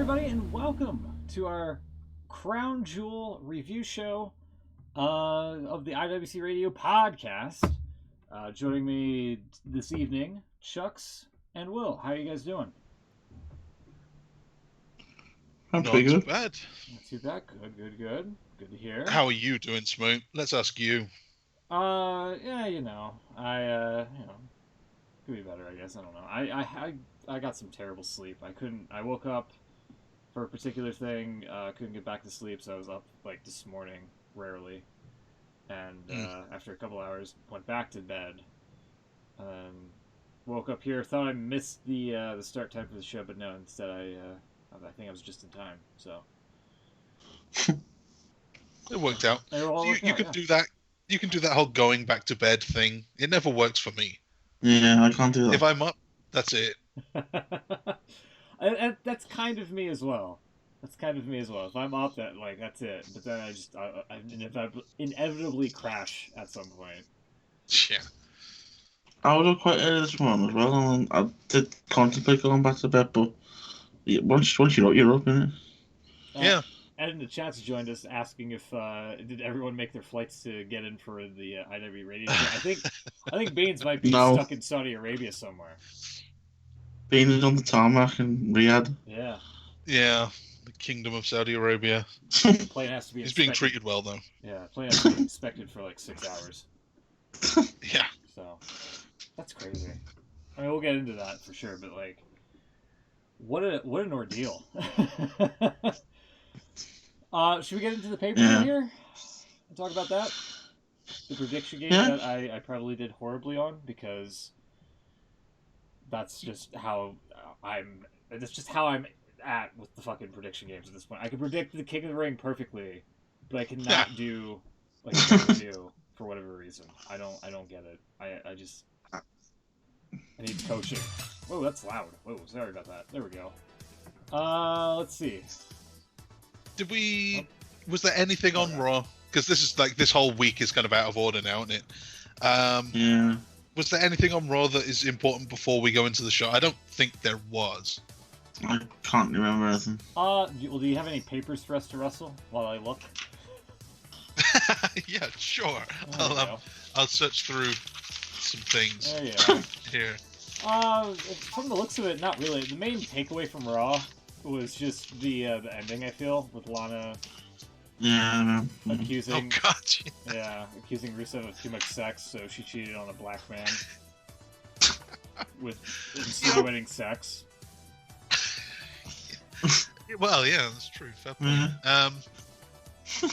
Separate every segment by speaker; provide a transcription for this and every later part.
Speaker 1: everybody, and welcome to our crown jewel review show of the IWC Radio podcast. Joining me this evening, Chucks and Will. How are you guys doing?
Speaker 2: I'm pretty good.
Speaker 3: Not too bad.
Speaker 1: Not too bad. Good. Good to hear.
Speaker 3: How are you doing, Smoot? Let's ask you.
Speaker 1: Yeah, I could be better, I guess. I don't know. I got some terrible sleep. I woke up for a particular thing, couldn't get back to sleep, so I was up like this morning, rarely. And after a couple hours, went back to bed. Woke up here, thought I missed the start time for the show, but no, instead I think I was just in time. So
Speaker 3: it worked out.
Speaker 1: You
Speaker 3: can do that. You can do that whole going back to bed thing. It never works for me.
Speaker 2: Yeah, I can't do that.
Speaker 3: If I'm up, that's it.
Speaker 1: That's kind of me as well. If I'm up, that's it. But then I inevitably crash at some point.
Speaker 3: Yeah.
Speaker 2: I was up quite early this morning as well, and I did contemplate going back to bed, but once you're up, innit?
Speaker 1: Yeah. Ed in the chat's joined us asking if did everyone make their flights to get in for the IWC radio show. I think Baines might be stuck in Saudi Arabia somewhere.
Speaker 2: Baines is on the tarmac in Riyadh.
Speaker 1: Yeah.
Speaker 3: Yeah, the Kingdom of Saudi Arabia.
Speaker 1: Plane has to be.
Speaker 3: He's being treated well though.
Speaker 1: Yeah, plane has to be inspected for like 6 hours.
Speaker 3: Yeah.
Speaker 1: So that's crazy. I mean, we'll get into that for sure, but like, what an ordeal. Should we get into the pay-per-view here and talk about that? The prediction game that I probably did horribly on, because that's just how I'm at with the fucking prediction games at this point. I can predict the King of the Ring perfectly, but I cannot do like a pay-per-view for whatever reason. I don't get it. I need coaching. Whoa, that's loud. Whoa, sorry about that. There we go. Let's see.
Speaker 3: Was there anything on Raw? Because this whole week is kind of out of order now, isn't it?
Speaker 2: Yeah.
Speaker 3: Was there anything on Raw that is important before we go into the show? I don't think there was.
Speaker 2: I can't remember anything.
Speaker 1: Do you have any papers for us to wrestle while I look?
Speaker 3: Yeah, sure. I'll search through some things.
Speaker 1: There you are.
Speaker 3: Here.
Speaker 1: From the looks of it, not really. The main takeaway from Raw was just the ending, I feel, with Lana accusing accusing Rusev of too much sex, so she cheated on a black man with insinuating sex.
Speaker 3: Well, yeah, that's true. Fair point.
Speaker 2: Mm-hmm.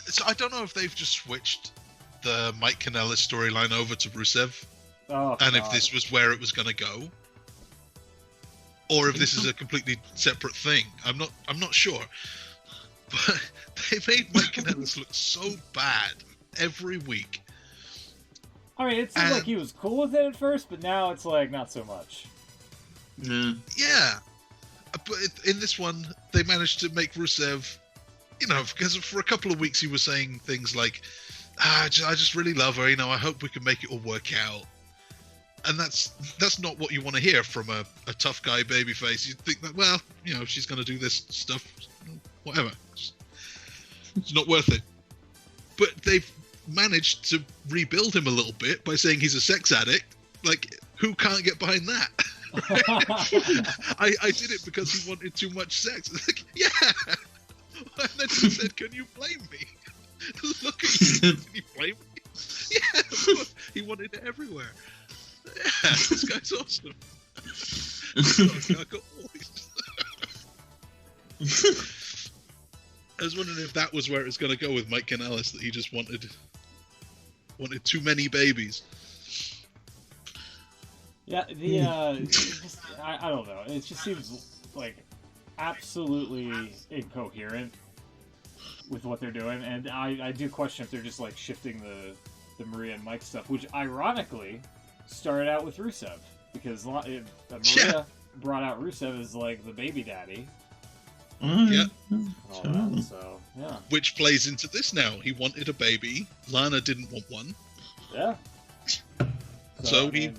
Speaker 3: So I don't know if they've just switched the Mike Kanellis storyline over to Rusev, if this was where it was going to go, or if this is a completely separate thing. I'm not sure. But they made Mike Kanellis look so bad every week.
Speaker 1: I mean, it seemed like he was cool with it at first, but now it's like not so much.
Speaker 3: Yeah. But in this one, they managed to make Rusev, because for a couple of weeks he was saying things like, I just really love her, I hope we can make it all work out. And that's not what you want to hear from a tough guy babyface. You think that, well, she's going to do this stuff, whatever. It's not worth it. But they've managed to rebuild him a little bit by saying he's a sex addict. Like, who can't get behind that? I did it because he wanted too much sex. It's like, yeah. And then he said, "Can you blame me? Look at you. Can you blame me?" Yeah, look, he wanted it everywhere. Yeah, this guy's awesome. I was wondering if that was where it was going to go with Mike Kanellis, that he just wanted too many babies.
Speaker 1: Yeah, I don't know. It just seems like absolutely incoherent with what they're doing, and I do question if they're just like shifting the Maria and Mike stuff, which ironically started out with Rusev, because Maria brought out Rusev as like the baby daddy.
Speaker 3: Yeah.
Speaker 1: So yeah.
Speaker 3: Which plays into this now. He wanted a baby. Lana didn't want one.
Speaker 1: Yeah.
Speaker 3: So he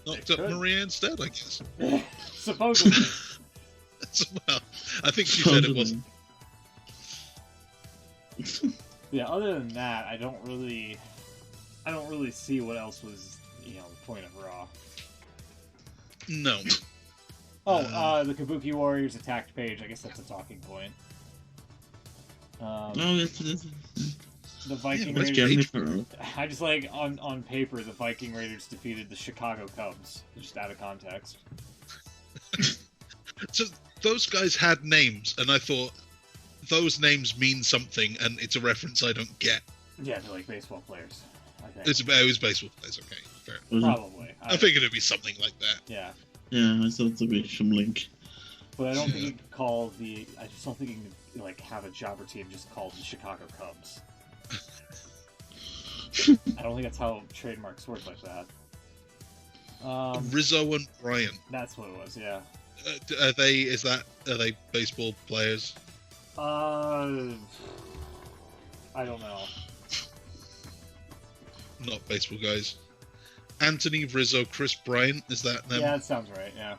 Speaker 3: knocked up Maria instead, I guess.
Speaker 1: Supposedly.
Speaker 3: Somehow. I think she said it wasn't.
Speaker 1: Yeah, other than that, I don't really see what else was, the point of Raw.
Speaker 3: No.
Speaker 1: Oh, the Kabuki Warriors attacked Paige. I guess that's a talking point. The Viking Raiders. I just like on paper the Viking Raiders defeated the Chicago Cubs, just out of context.
Speaker 3: So those guys had names, and I thought those names mean something, and it's a reference I don't get.
Speaker 1: Yeah, they're like baseball players. I think.
Speaker 3: It was baseball players. Okay, fair.
Speaker 1: Probably.
Speaker 3: I figured it'd be something like that.
Speaker 1: Yeah.
Speaker 2: Yeah, I thought there'd be some link.
Speaker 1: But I don't think you could call I just don't think you can have a jobber team just called the Chicago Cubs. I don't think that's how trademarks work like that.
Speaker 3: Rizzo and Bryan.
Speaker 1: That's what it was. Yeah.
Speaker 3: Are they baseball players?
Speaker 1: I don't know.
Speaker 3: Not baseball guys. Anthony Rizzo, Chris Bryant, is that them?
Speaker 1: Yeah, that sounds right. Yeah.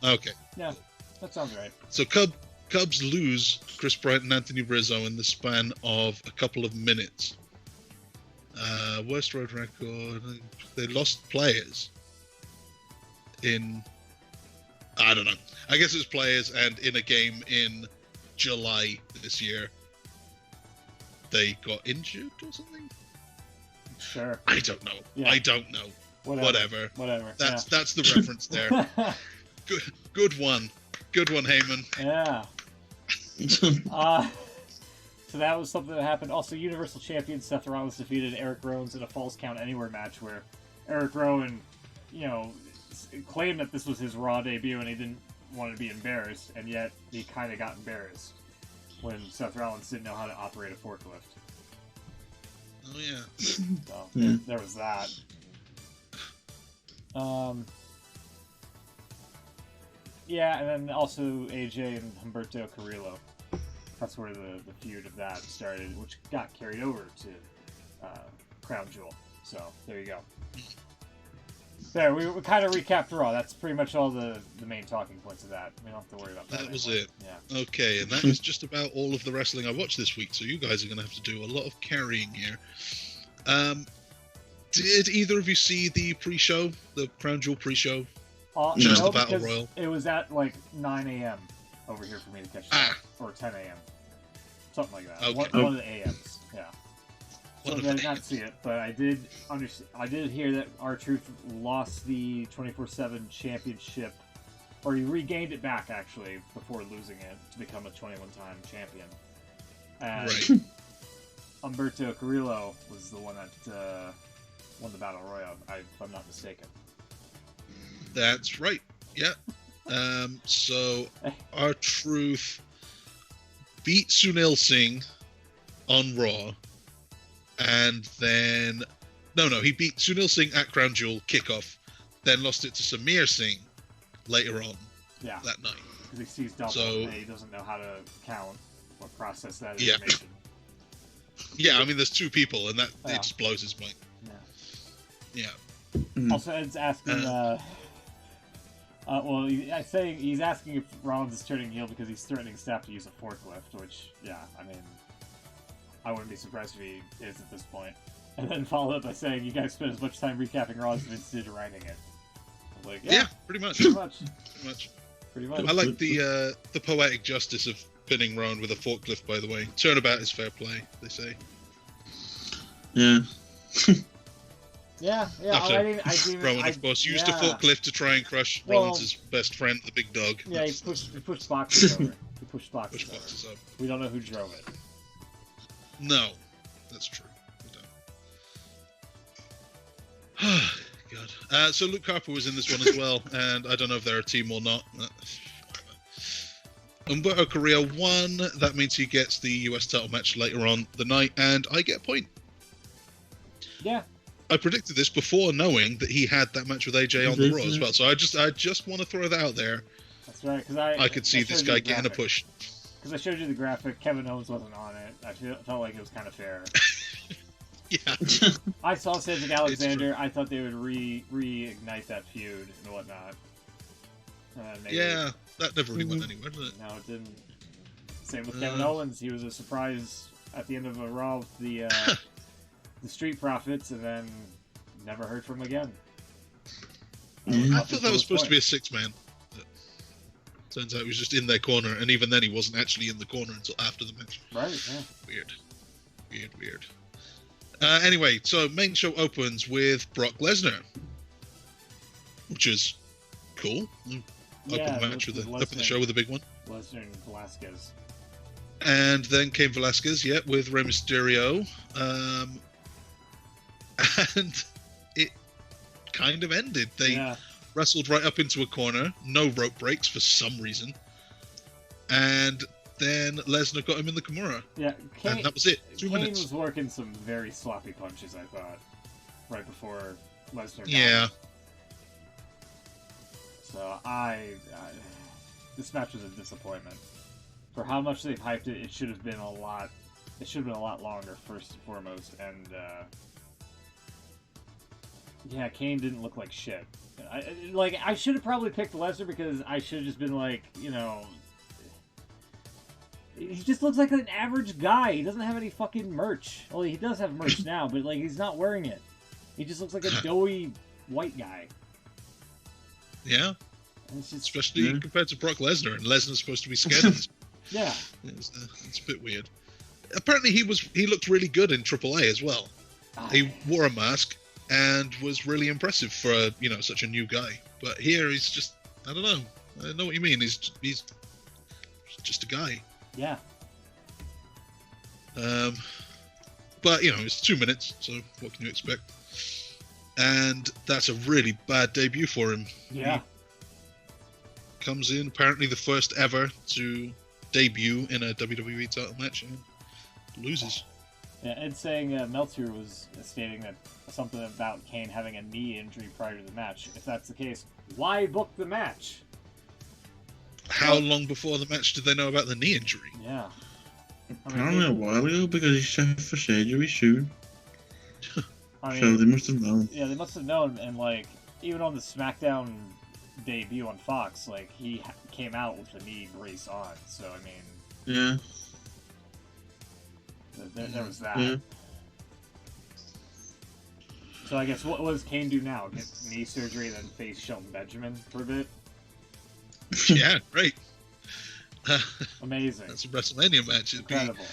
Speaker 3: Okay.
Speaker 1: Yeah, that sounds right.
Speaker 3: So Cubs lose Chris Bryant and Anthony Rizzo in the span of a couple of minutes. Worst road record. They lost players in. I don't know. I guess it was players, and in a game in July this year, they got injured or something.
Speaker 1: Sure.
Speaker 3: I don't know.
Speaker 1: Yeah.
Speaker 3: I don't know. Whatever. That's the reference there. Good one. Good one, Heyman.
Speaker 1: Yeah. So that was something that happened. Also, Universal Champion Seth Rollins defeated Eric Rowan in a Falls Count Anywhere match where Eric Rowan, claimed that this was his Raw debut and he didn't want to be embarrassed, and yet he kind of got embarrassed when Seth Rollins didn't know how to operate a forklift.
Speaker 3: Oh, yeah.
Speaker 1: So, there was that. Yeah, and then also AJ and Humberto Carrillo. That's where the feud of that started, which got carried over to Crown Jewel. So, there you go. There, we kind of recapped Raw. That's pretty much all the main talking points of that. We don't have to worry about that.
Speaker 3: That was it.
Speaker 1: Yeah.
Speaker 3: Okay, and that is just about all of the wrestling I watched this week, so you guys are going to have to do a lot of carrying here. Did either of you see the pre-show, the Crown Jewel pre-show?
Speaker 1: Just
Speaker 3: the Battle Royal?
Speaker 1: It was at like 9 a.m. over here for me to catch that. Or 10 a.m. Something like that.
Speaker 3: Okay.
Speaker 1: One of the a.m.s, yeah. So I did not see it, but I did hear that R-Truth lost the 24/7 championship, or he regained it back actually before losing it to become a 21-time champion. And
Speaker 3: right.
Speaker 1: Humberto Carrillo was the one that won the Battle Royal, if I'm not mistaken.
Speaker 3: That's right. Yeah. So R-Truth beat Sunil Singh on Raw. And then, he beat Sunil Singh at Crown Jewel kickoff, then lost it to Samir Singh later on that night.
Speaker 1: Because he sees double and he doesn't know how to count or process that information.
Speaker 3: Yeah, I mean, there's two people, and that it just blows his mind. Yeah.
Speaker 1: Also, Ed's asking, he's asking if Rollins is turning heel because he's threatening staff to use a forklift, which, I mean, I wouldn't be surprised if he is at this point. And then follow up by saying, you guys spent as much time recapping Raw as Vince did writing it. I was like,
Speaker 3: yeah, pretty much.
Speaker 1: Pretty much.
Speaker 3: I like the poetic justice of pinning Rowan with a forklift, by the way. Turnabout is fair play, they say.
Speaker 2: Yeah.
Speaker 1: Yeah.
Speaker 3: Rowan, of course, used a forklift to try and crush Rollins' best friend, the big dog.
Speaker 1: Yeah, he pushed boxes over. He pushed boxes over. We don't know who drove it.
Speaker 3: No, that's true. We don't. God. So Luke Harper was in this one as well, and I don't know if they're a team or not. Humberto Carrillo won. That means he gets the US title match later on the night, and I get a point.
Speaker 1: Yeah.
Speaker 3: I predicted this before knowing that he had that match with AJ on the Raw as well, so I just want to throw that out there.
Speaker 1: That's right, because I could
Speaker 3: see this guy getting a push.
Speaker 1: Because I showed you the graphic, Kevin Owens wasn't on it. I felt like it was kind of fair.
Speaker 3: Yeah.
Speaker 1: I saw Cedric Alexander. I thought they would reignite that feud and whatnot.
Speaker 3: Yeah, that never really went anywhere, did it?
Speaker 1: No, it didn't. Same with Kevin Owens. He was a surprise at the end of a Raw with the Street Profits, and then never heard from him again.
Speaker 3: I thought that was supposed to be a 6-man. Turns out he was just in their corner, and even then he wasn't actually in the corner until after the match.
Speaker 1: Right, yeah.
Speaker 3: Weird. Anyway, so main show opens with Brock Lesnar, which is cool. Open the match with open the show with a big one.
Speaker 1: Lesnar and Velasquez.
Speaker 3: And then came Velasquez, with Rey Mysterio. And it kind of ended. They wrestled right up into a corner, no rope breaks for some reason. And then Lesnar got him in the Kimura.
Speaker 1: Yeah,
Speaker 3: and that was it. 2
Speaker 1: Kane
Speaker 3: minutes.
Speaker 1: was working some very sloppy punches, I thought, right before Lesnar got
Speaker 3: Yeah.
Speaker 1: him. So this match was a disappointment. For how much they've hyped it, it should have been a lot. It should have been a lot longer, first and foremost. And Kane didn't look like shit. I should have probably picked Lesnar because I should have just been like, he just looks like an average guy. He doesn't have any fucking merch. Well, he does have merch now, but he's not wearing it. He just looks like a doughy white guy.
Speaker 3: Yeah.
Speaker 1: It's just,
Speaker 3: especially compared to Brock Lesnar, and Lesnar's supposed to be scared.
Speaker 1: Yeah.
Speaker 3: It's a bit weird. Apparently he looked really good in AAA as well. He wore a mask and was really impressive for such a new guy. But here he's just, I don't know. I know what you mean. He's just a guy.
Speaker 1: Yeah.
Speaker 3: But it's 2 minutes, so what can you expect? And that's a really bad debut for him.
Speaker 1: Yeah.
Speaker 3: He comes in, apparently the first ever to debut in a WWE title match, and loses.
Speaker 1: Yeah, Ed saying Meltzer was stating that something about Kane having a knee injury prior to the match. If that's the case, why book the match?
Speaker 3: How long before the match did they know about the knee injury?
Speaker 1: Yeah.
Speaker 2: Apparently a while ago, because he's set for surgery soon. So they must have known.
Speaker 1: Yeah, they must have known, and even on the SmackDown debut on Fox, he came out with the knee brace on. So
Speaker 2: yeah.
Speaker 1: There was that.
Speaker 2: Yeah.
Speaker 1: So I guess what does Kane do now? Get knee surgery and then face Shelton Benjamin for a bit?
Speaker 3: Yeah, great.
Speaker 1: Amazing.
Speaker 3: That's a WrestleMania match. It'd
Speaker 1: Incredible.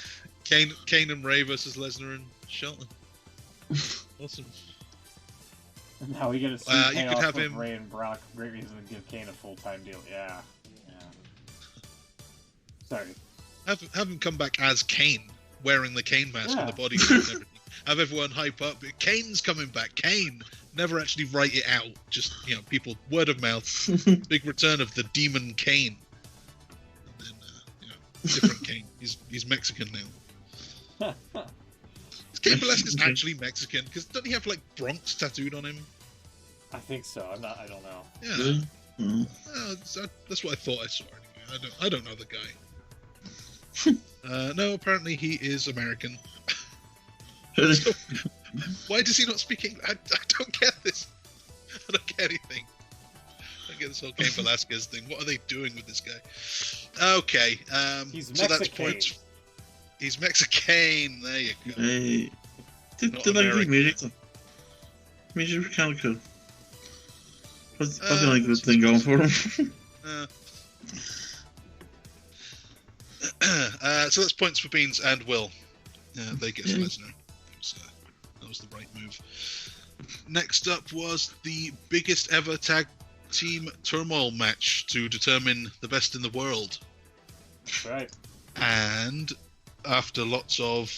Speaker 3: Be Kane and Ray versus Lesnar and Shelton. Awesome.
Speaker 1: Now we get a sweet
Speaker 3: you could have him.
Speaker 1: Ray and Brock. Great reason to give Kane a full-time deal. Yeah. Sorry.
Speaker 3: Have him come back as Kane, wearing the Kane mask and the bodysuit and everything. Have everyone hype up. Kane's coming back. Kane. Never actually write it out. Just people word of mouth. Big return of the Demon Kane. And then different Kane. He's Mexican now. Is Cain Velasquez actually Mexican? Because doesn't he have Bronx tattooed on him?
Speaker 1: I think so. I don't know.
Speaker 3: Yeah. That's what I thought I saw anyway. I don't know the guy. No, apparently he is American. So, why does he not speak English? I don't get this. I don't get anything. I don't get this whole Cain Velasquez thing. What are they doing with this guy? Okay.
Speaker 1: He's
Speaker 3: so
Speaker 1: Mexican.
Speaker 3: that's points. He's Mexican. There you go.
Speaker 2: Hey. Did they do music? Music was kind of cool. What's the only good thing going for him?
Speaker 3: So that's points for Beans and Will. They get Lesnar. That was the right move. Next up was the biggest ever tag team turmoil match to determine the best in the world.
Speaker 1: That's right.
Speaker 3: And after lots of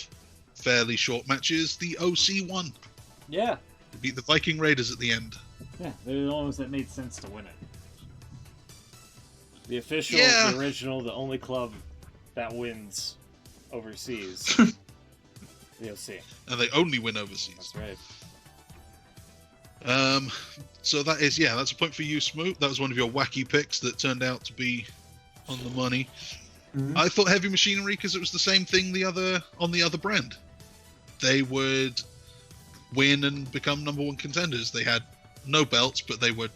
Speaker 3: fairly short matches, the OC won.
Speaker 1: Yeah.
Speaker 3: They beat the Viking Raiders at the end.
Speaker 1: Yeah, they're the ones that made sense to win it. The official, the original, the only club that wins overseas. The OC.
Speaker 3: And they only win overseas.
Speaker 1: That's right.
Speaker 3: So that is, that's a point for you, Smoot. That was one of your wacky picks that turned out to be on the money. Mm-hmm. I thought Heavy Machinery, because it was the same thing on the other brand. They would win and become number one contenders. They had no belts, but they were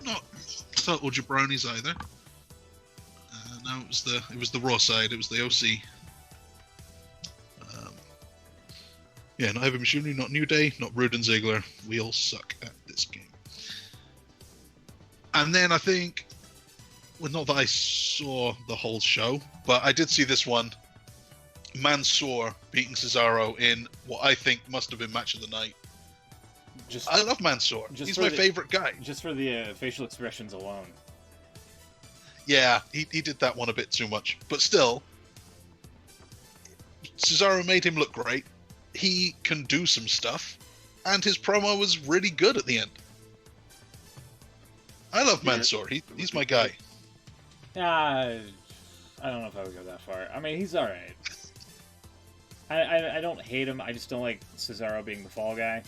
Speaker 3: not or jabronis either. No, it was the Raw side. It was the OC. Yeah, not Heavy Machinery, not New Day, not Rude and Ziggler. We all suck at this game. And then I think, well, not that I saw the whole show, but I did see this one. Mansoor beating Cesaro in what I think must have been match of the night. I love Mansoor. He's my favorite guy.
Speaker 1: Just for the facial expressions alone.
Speaker 3: Yeah, he did that one a bit too much. But still, Cesaro made him look great. He can do some stuff. And his promo was really good at the end. I love Mansoor. He's my guy.
Speaker 1: I don't know if I would go that far. I mean, he's alright. I don't hate him. I just don't like Cesaro being the fall guy.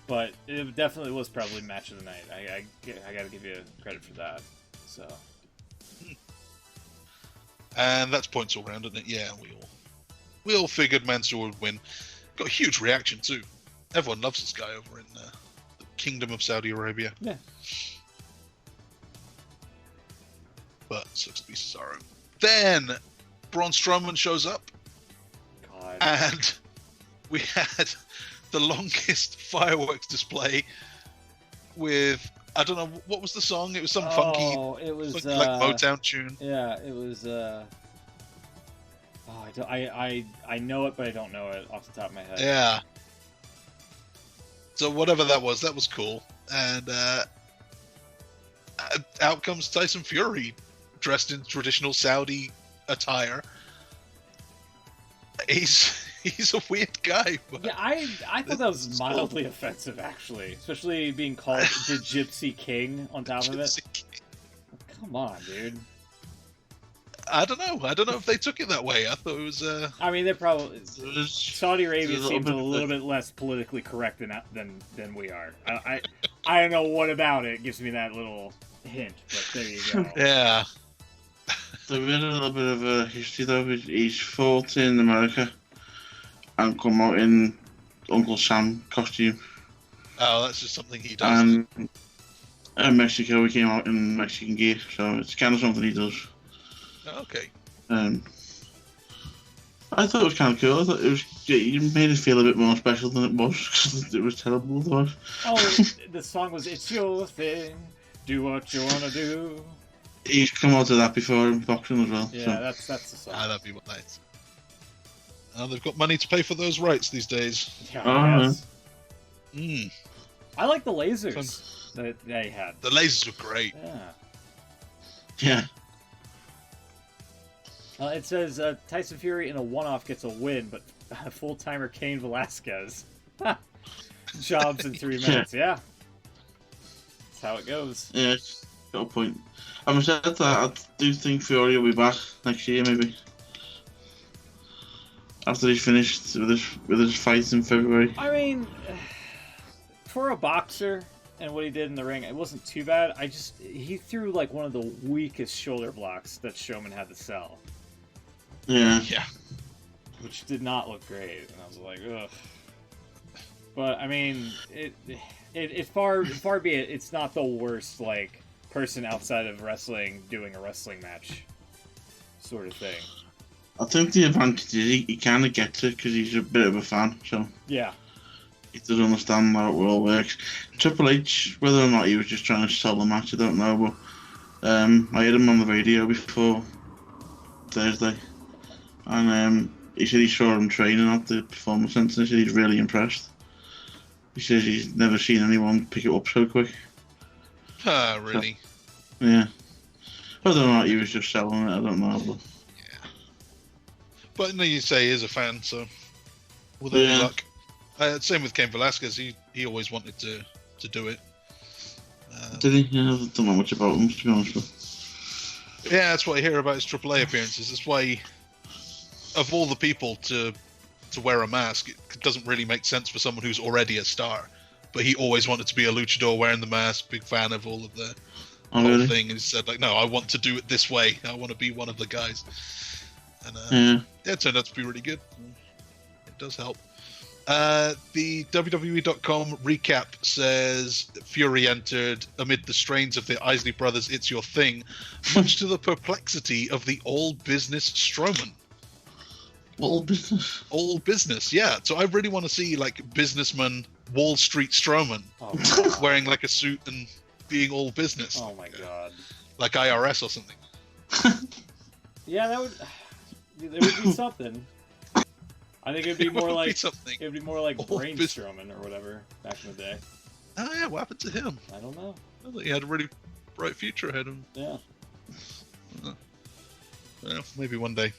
Speaker 1: But it definitely was probably match of the night. I gotta give you credit for that. So.
Speaker 3: And that's points all round, isn't it? Yeah, we all figured Mansoor would win. Got a huge reaction too. Everyone loves this guy over in the Kingdom of Saudi Arabia.
Speaker 1: Yeah.
Speaker 3: But sucks to be Cesaro. Then Braun Strowman shows up.
Speaker 1: God.
Speaker 3: And we had the longest fireworks display with, I don't know, what was the song? It was some funky,
Speaker 1: it was
Speaker 3: like Motown tune.
Speaker 1: Yeah, it was. I know it, but I don't know it off the top of my head.
Speaker 3: Yeah. So whatever that was cool. And out comes Tyson Fury, dressed in traditional Saudi attire. He's a weird guy. But
Speaker 1: yeah, I thought that was mildly offensive, actually. Especially being called the Gypsy King on top of it. Come on, dude.
Speaker 3: I don't know if they took it that way. I thought it was...
Speaker 1: I mean, they probably... Saudi Arabia seems a little bit less politically correct than we are. I don't know what about it gives me that little hint, but there you go.
Speaker 3: Yeah.
Speaker 2: There is a little bit of a history, though. He's fought in America and come out in Uncle Sam costume.
Speaker 3: Oh, that's just something he does.
Speaker 2: And in Mexico, he came out in Mexican gear, so it's kind of something he does.
Speaker 3: Okay.
Speaker 2: I thought it was kind of cool. I thought it made it feel a bit more special than it was, because it was terrible otherwise.
Speaker 1: Oh, the song was "It's Your Thing, Do What You Wanna Do."
Speaker 2: He's come out of that before in boxing as well.
Speaker 1: Yeah,
Speaker 2: so.
Speaker 1: that's the song.
Speaker 3: That'd be what that is. They've got money to pay for those rights these days.
Speaker 1: Yeah,
Speaker 3: Mm.
Speaker 1: I like the lasers that they had.
Speaker 3: The lasers were great.
Speaker 2: Yeah.
Speaker 1: It says Tyson Fury in a one-off gets a win, but full-timer Cain Velasquez jobs in 3 minutes. Yeah, that's how it goes.
Speaker 2: Yeah, got a point. I must add that I do think Fury will be back next year, maybe. After he's finished with his fight in February.
Speaker 1: I mean, for a boxer and what he did in the ring, it wasn't too bad. He threw like one of the weakest shoulder blocks that Strowman had to sell.
Speaker 2: Yeah.
Speaker 1: Which did not look great, and I was like, ugh. But I mean, it far be it. It's not the worst like person outside of wrestling doing a wrestling match, sort of thing.
Speaker 2: I think the advantage is he kind of gets it because he's a bit of a fan, so
Speaker 1: yeah,
Speaker 2: he does understand how it all works. Triple H, whether or not he was just trying to sell the match, I don't know, but I heard him on the radio before Thursday, and he said he saw him training at the Performance Centre. He said he's really impressed. He says he's never seen anyone pick it up so quick.
Speaker 3: Ah, really?
Speaker 2: So, yeah. Whether or not he was just selling it, I don't know. But...
Speaker 3: yeah. But no, you say he is a fan, so with any luck. Same with Cain Velasquez. He always wanted to do it.
Speaker 2: Did he? Yeah, I don't know much about him, to be honest with
Speaker 3: you. Yeah, that's what I hear about his AAA appearances. That's why, of all the people to wear a mask, it doesn't really make sense for someone who's already a star. But he always wanted to be a luchador wearing the mask, big fan of all of the whole thing. And he said, like, no, I want to do it this way. I want to be one of the guys. And it turned out to be really good. It does help. The WWE.com recap says Fury entered amid the strains of the Isley Brothers' It's Your Thing, much to the perplexity of the all-business Strowman.
Speaker 2: All business?
Speaker 3: All business, yeah. So I really want to see, like, businessman Wall Street Strowman wearing, like, a suit and being all business.
Speaker 1: Oh, my God.
Speaker 3: Like IRS or something.
Speaker 1: Yeah, that would... It would be something. I think it'd be more like Brain Strowman or whatever back in the day.
Speaker 3: Oh yeah, what happened to him?
Speaker 1: I don't know.
Speaker 3: I thought he had a really bright future ahead of him.
Speaker 1: Yeah.
Speaker 3: Well, maybe one day.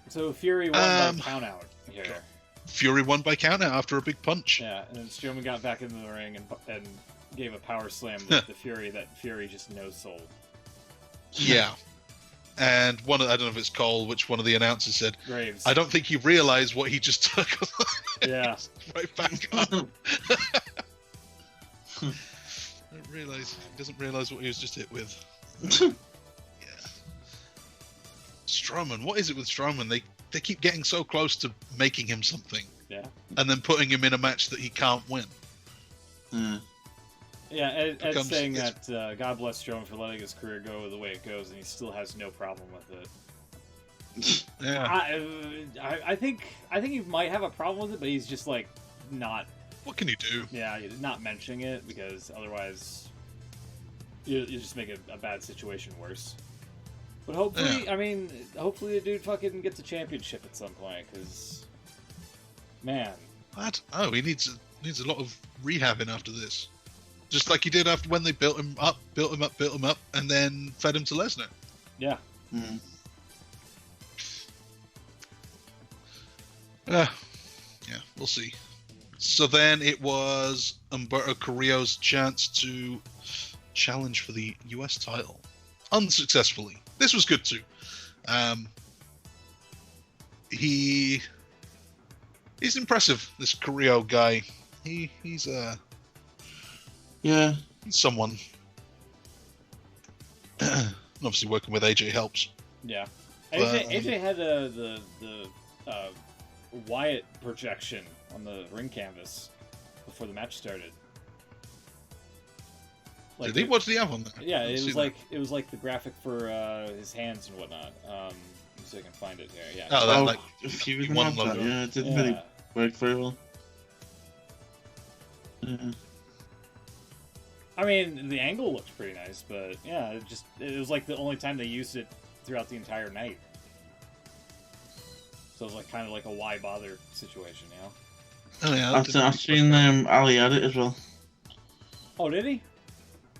Speaker 1: So Fury won by count out here.
Speaker 3: Fury won by count out after a big punch.
Speaker 1: Yeah, and then Strowman got back into the ring and gave a power slam with the Fury that Fury just no-sold.
Speaker 3: Yeah. And I don't know if it's Cole, which one of the announcers said,
Speaker 1: Graves.
Speaker 3: I don't think he realized what he just took.
Speaker 1: Yeah.
Speaker 3: Right back up. He doesn't realize what he was just hit with. Yeah. Strowman, what is it with Strowman? They keep getting so close to making him something.
Speaker 1: Yeah.
Speaker 3: And then putting him in a match that he can't win.
Speaker 1: Yeah, Ed's saying that God bless Strowman for letting his career go the way it goes, and he still has no problem with it.
Speaker 3: Yeah.
Speaker 1: I think he might have a problem with it, but he's just like not.
Speaker 3: What can you do?
Speaker 1: Yeah, not mentioning it because otherwise you just make a bad situation worse. But hopefully, hopefully the dude fucking gets a championship at some point, because man,
Speaker 3: he needs a lot of rehabbing after this. Just like he did after when they built him up, and then fed him to Lesnar.
Speaker 1: Yeah.
Speaker 3: Yeah, we'll see. So then it was Humberto Carrillo's chance to challenge for the US title. Unsuccessfully. This was good too. He's impressive, this Carrillo guy. He's someone. Obviously working with AJ helps.
Speaker 1: Yeah. AJ had the Wyatt projection on the ring canvas before the match started.
Speaker 3: Like, did he? What did he have on there?
Speaker 1: Yeah, it was like the graphic for his hands and whatnot. So I can find it here. Yeah.
Speaker 2: Oh, like a few one logo. Yeah, it didn't really work very well. Yeah.
Speaker 1: I mean, the angle looked pretty nice, but yeah, it was like the only time they used it throughout the entire night. So it was like kind of like a why bother situation, you know?
Speaker 3: Oh yeah,
Speaker 2: I've seen Ali had it as well.
Speaker 1: Oh, did he?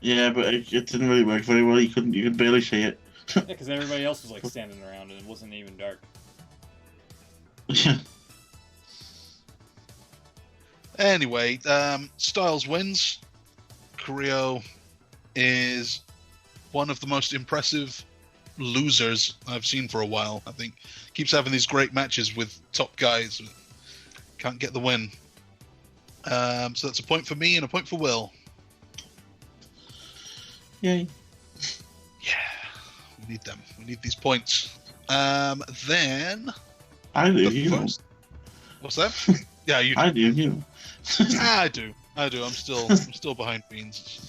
Speaker 2: Yeah, but it didn't really work very well. You could barely see it.
Speaker 1: Yeah, because everybody else was like standing around and it wasn't even dark.
Speaker 2: Yeah.
Speaker 3: Anyway, Styles wins. Carrillo is one of the most impressive losers I've seen for a while. I think keeps having these great matches with top guys. Can't get the win. So that's a point for me and a point for Will.
Speaker 2: Yay.
Speaker 3: Yeah, we need them. We need these points. Then
Speaker 2: I do. You know.
Speaker 3: What's that? Yeah, you do.
Speaker 2: I do. You know.
Speaker 3: I do. I'm still behind Beans.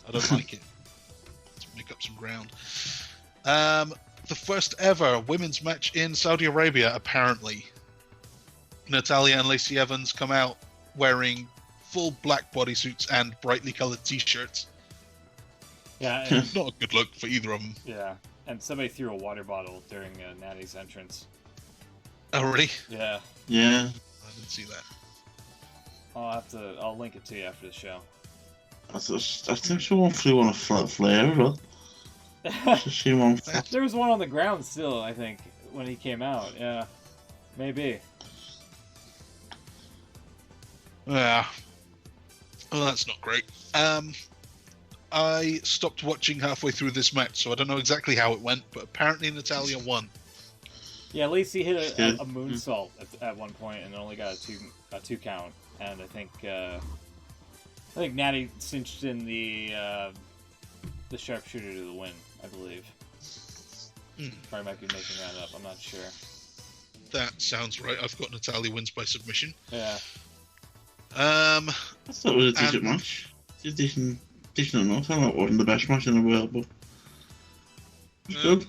Speaker 3: I don't like it. Let's make up some ground. The first ever women's match in Saudi Arabia, apparently. Natalya and Lacey Evans come out wearing full black bodysuits and brightly colored t-shirts.
Speaker 1: Yeah.
Speaker 3: Not a good look for either of them.
Speaker 1: Yeah. And somebody threw a water bottle during Natty's entrance.
Speaker 3: Oh, really?
Speaker 1: Yeah.
Speaker 2: Yeah.
Speaker 3: I didn't see that.
Speaker 1: I'll link it to you after the show.
Speaker 2: I think someone flew on a flare as well.
Speaker 1: There was one on the ground still, I think, when he came out. Yeah. Maybe.
Speaker 3: Yeah. Well, that's not great. I stopped watching halfway through this match, so I don't know exactly how it went, but apparently Natalya won.
Speaker 1: Yeah, Lacey hit a moonsault at one point and only got a two count. And I think Natty cinched in the sharpshooter to the win, I believe. Probably might be making that up. I'm not sure.
Speaker 3: That sounds right. I've got Natalia wins by submission.
Speaker 1: Yeah.
Speaker 2: I thought it was a decent match. It's decent enough. I know it wasn't the best match in the world, but it's good.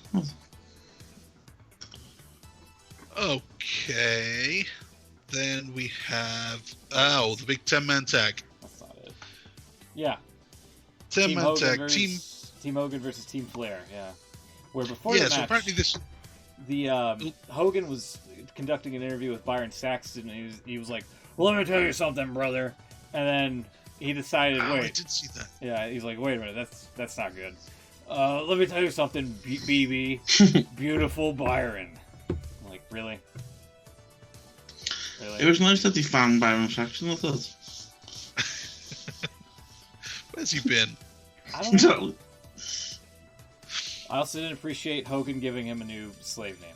Speaker 3: Okay. Then we have the big 10-man tag.
Speaker 1: That's not it. Yeah.
Speaker 3: 10-man tag.
Speaker 1: Team Hogan versus Team Flair. Yeah. Where before the match,
Speaker 3: so apparently this.
Speaker 1: Hogan was conducting an interview with Byron Saxton, and he was like, "Well, let me tell you something, brother." And then he decided, wait.
Speaker 3: I did see that.
Speaker 1: Yeah, he's like, wait a minute, that's not good. Let me tell you something, BB. Beautiful Byron. I'm like, really?
Speaker 2: It was nice that he found Byron Saxton, I thought.
Speaker 3: Where's he been?
Speaker 1: I don't know. I also didn't appreciate Hogan giving him a new slave name.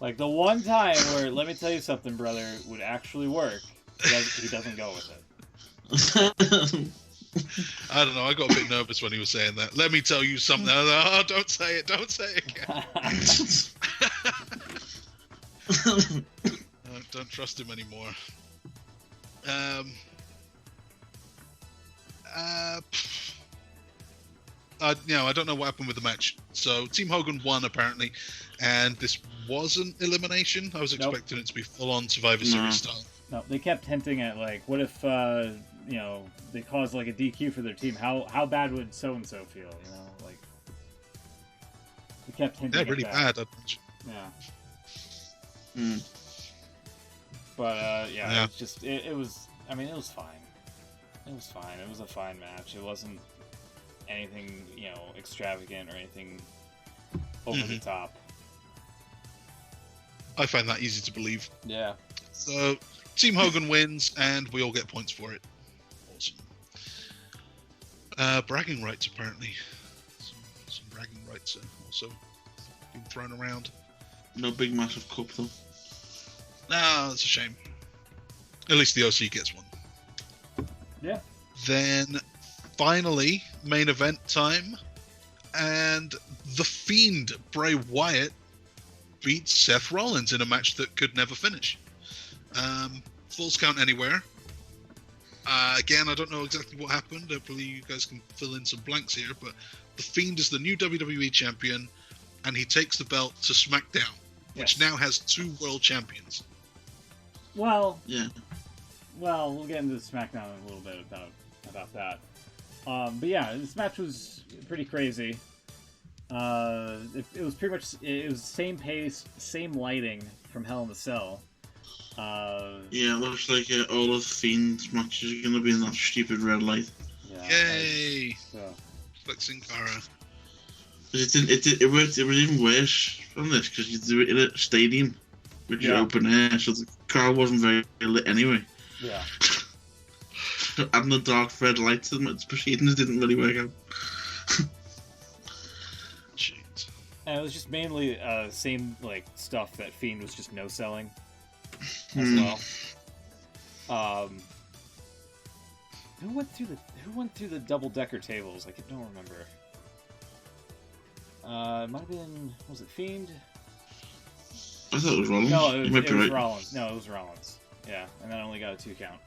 Speaker 1: Like the one time where, let me tell you something, brother, would actually work, he doesn't go with it.
Speaker 3: I don't know, I got a bit nervous when he was saying that. Let me tell you something. Oh, don't say it again. I don't trust him anymore. I don't know what happened with the match. So Team Hogan won apparently, and this wasn't elimination. I was expecting it to be full-on Survivor Series style.
Speaker 1: No, they kept hinting at like, what if they caused like a DQ for their team? How bad would so and so feel? You know, like they kept hinting.
Speaker 3: Yeah, really
Speaker 1: at that.
Speaker 3: bad.
Speaker 1: Yeah. But yeah. It's just it was. I mean, it was fine. It was fine. It was a fine match. It wasn't anything, extravagant or anything over the top.
Speaker 3: I find that easy to believe.
Speaker 1: Yeah.
Speaker 3: So, Team Hogan wins, and we all get points for it. Awesome. Bragging rights, apparently. Some bragging rights are also being thrown around.
Speaker 2: No big massive cup, though.
Speaker 3: No, that's a shame. At least the OC gets one.
Speaker 1: Yeah.
Speaker 3: Then, finally, main event time, and The Fiend, Bray Wyatt, beats Seth Rollins in a match that could never finish. Falls count anywhere. Again, I don't know exactly what happened. Hopefully you guys can fill in some blanks here, but The Fiend is the new WWE champion, and he takes the belt to SmackDown, which now has 2 world champions.
Speaker 1: Well,
Speaker 2: yeah.
Speaker 1: Well, we'll get into SmackDown in a little bit about that. But yeah, this match was pretty crazy. It was pretty much the same pace, same lighting from Hell in a Cell.
Speaker 2: Yeah, it looks like all of Fiend's matches are going to be in that stupid red light.
Speaker 3: Yeah, yay! Flexing Cara.
Speaker 2: It was even worse from this because you do it in a stadium, which is open air, so the crowd wasn't very lit anyway.
Speaker 1: Yeah.
Speaker 2: Adding the dark red lights to the proceedings didn't really work out.
Speaker 3: Jeez.
Speaker 1: And it was just mainly same stuff that Fiend was just no selling as well. Who went through the double decker tables? I don't remember. It might have been, was it Fiend?
Speaker 2: I thought it was Rollins.
Speaker 1: No, it was
Speaker 2: right.
Speaker 1: Rollins. No, it was Rollins. Yeah, and that only got a 2 count.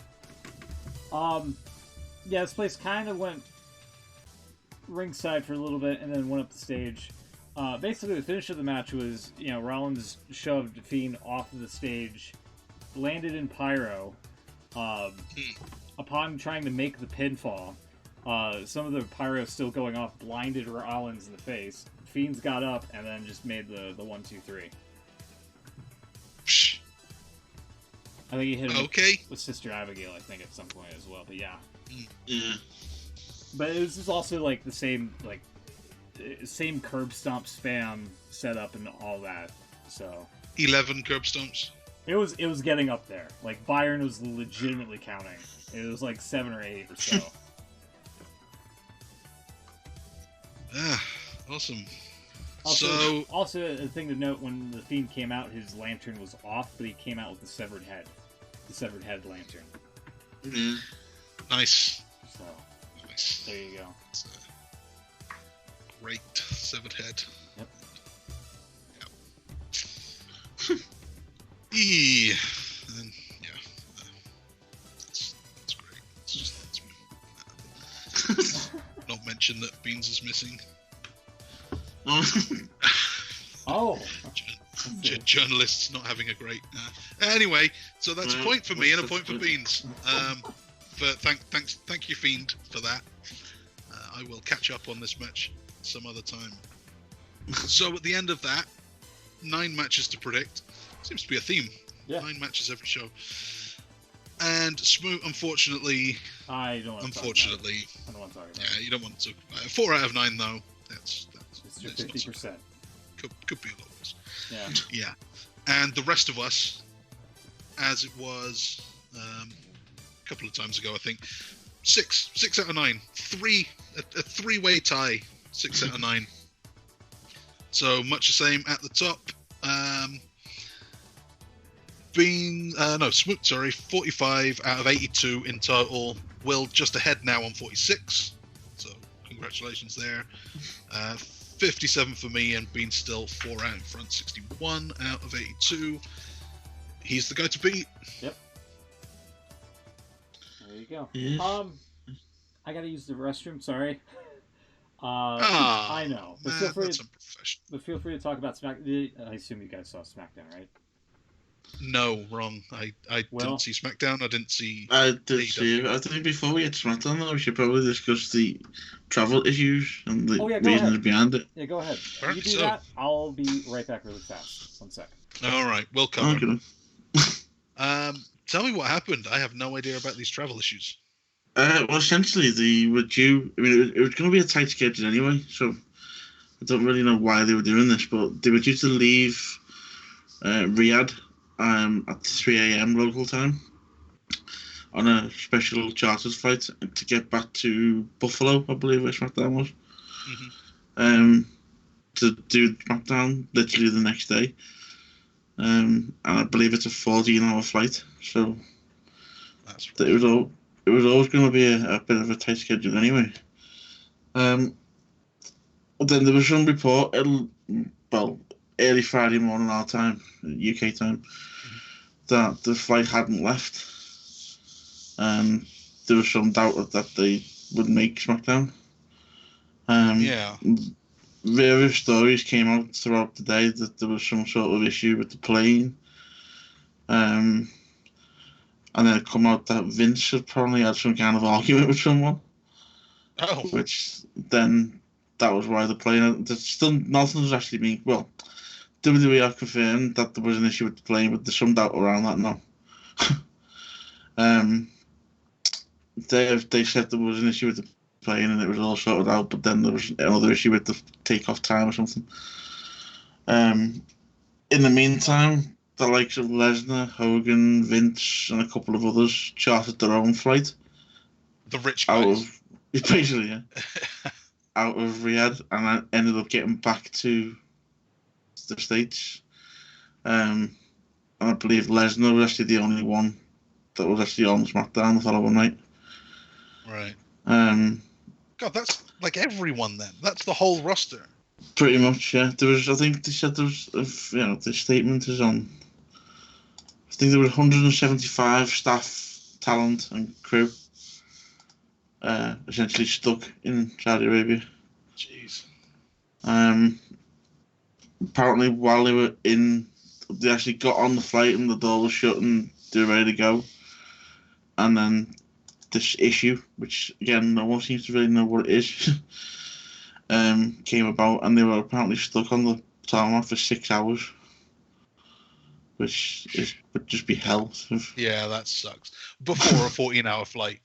Speaker 1: Yeah, this place kind of went ringside for a little bit and then went up the stage. Basically, the finish of the match was, Rollins shoved Fiend off of the stage, landed in pyro. Upon trying to make the pinfall, some of the pyro still going off blinded Rollins in the face. Fiend's got up and then just made the 1, 2, 3. I think he hit him with Sister Abigail, I think, at some point as well. But yeah.
Speaker 2: Yeah.
Speaker 1: But it was just also the same same curb stomp spam setup and all that. So
Speaker 3: 11 curb stomps.
Speaker 1: It was getting up there. Byron was legitimately counting. It was 7 or 8 or so.
Speaker 3: Awesome.
Speaker 1: Also, a thing to note, when the Fiend came out, his lantern was off, but he came out with the severed head. The severed head lantern.
Speaker 3: Nice.
Speaker 1: So, nice. There you go.
Speaker 3: great severed head.
Speaker 1: Yep.
Speaker 3: And yeah, that's great. It's just not mention that Beans is missing.
Speaker 1: Oh.
Speaker 3: Journalists not having a great. Anyway, so that's a point for me and a point for Beans. But thank you, Fiend, for that. I will catch up on this match some other time. So at the end of that, 9 matches to predict. Seems to be a theme.
Speaker 1: Yeah.
Speaker 3: 9 matches every show. And Smoot, unfortunately.
Speaker 1: I don't want to
Speaker 3: unfortunately.
Speaker 1: I don't want to talk about
Speaker 3: Yeah, you don't want to. 4 out of 9 though. That's
Speaker 1: it's your 50%.
Speaker 3: Could be a lot worse.
Speaker 1: Yeah.
Speaker 3: Yeah. And the rest of us, as it was a couple of times ago, I think, 6 out of 9. A 3-way tie. 6 out of 9. So much the same at the top. Smoot, 45 out of 82 in total. Will just ahead now on 46. So congratulations there. 57 for me, and Bean still 4 out in front. 61 out of 82. He's the guy to beat.
Speaker 1: Yep. There you go.
Speaker 2: Yeah.
Speaker 1: I gotta use the restroom. Sorry. I know, but feel free. Feel free to talk about SmackDown. I assume you guys saw SmackDown, right?
Speaker 3: No, wrong. I didn't see SmackDown. I didn't see.
Speaker 2: I did see it. I think before we get to SmackDown, though, we should probably discuss the travel issues and the reasons behind it.
Speaker 1: Yeah, go ahead.
Speaker 3: Right,
Speaker 1: you do that. I'll be right back really fast. 1 second.
Speaker 3: All right, we'll cover.
Speaker 2: Okay.
Speaker 3: Tell me what happened. I have no idea about these travel issues.
Speaker 2: Well, essentially, they were due. I mean, it was going to be a tight schedule anyway, so I don't really know why they were doing this, but they were due to leave Riyadh at 3 a.m. local time on a special chartered flight to get back to Buffalo, I believe, where SmackDown was, to do SmackDown literally the next day. And I believe it's a 14-hour flight, so it was always going to be a bit of a tight schedule anyway. Then there was some report, early Friday morning our time, UK time, that the flight hadn't left. There was some doubt that they would make SmackDown. Various stories came out throughout the day that there was some sort of issue with the plane. And then it come out that Vince had probably had some kind of argument with someone.
Speaker 3: Oh.
Speaker 2: Which then, that was why the plane... There's still nothing's actually been... Well, WWE have confirmed that there was an issue with the plane, but there's some doubt around that now. They said there was an issue with the plane and it was all sorted out, but then there was another issue with the takeoff time or something. In the meantime, the likes of Lesnar, Hogan, Vince, and a couple of others chartered their own flight.
Speaker 3: The rich guys.
Speaker 2: Basically, yeah. Out of Riyadh, and I ended up getting back to the States. And I believe Lesnar was actually the only one that was actually on SmackDown the following night.
Speaker 3: Right.
Speaker 2: God,
Speaker 3: that's like everyone then. That's the whole roster.
Speaker 2: Pretty much, yeah. There was, I think they said there was, the statement is on. I think there were 175 staff, talent, and crew essentially stuck in Saudi Arabia.
Speaker 3: Jeez.
Speaker 2: Apparently, while they were in, they actually got on the flight and the door was shut and they were ready to go. And then this issue, which again no one seems to really know what it is, came about, and they were apparently stuck on the tarmac for 6 hours, which would just be hell.
Speaker 3: Yeah, that sucks. Before a 14-hour flight.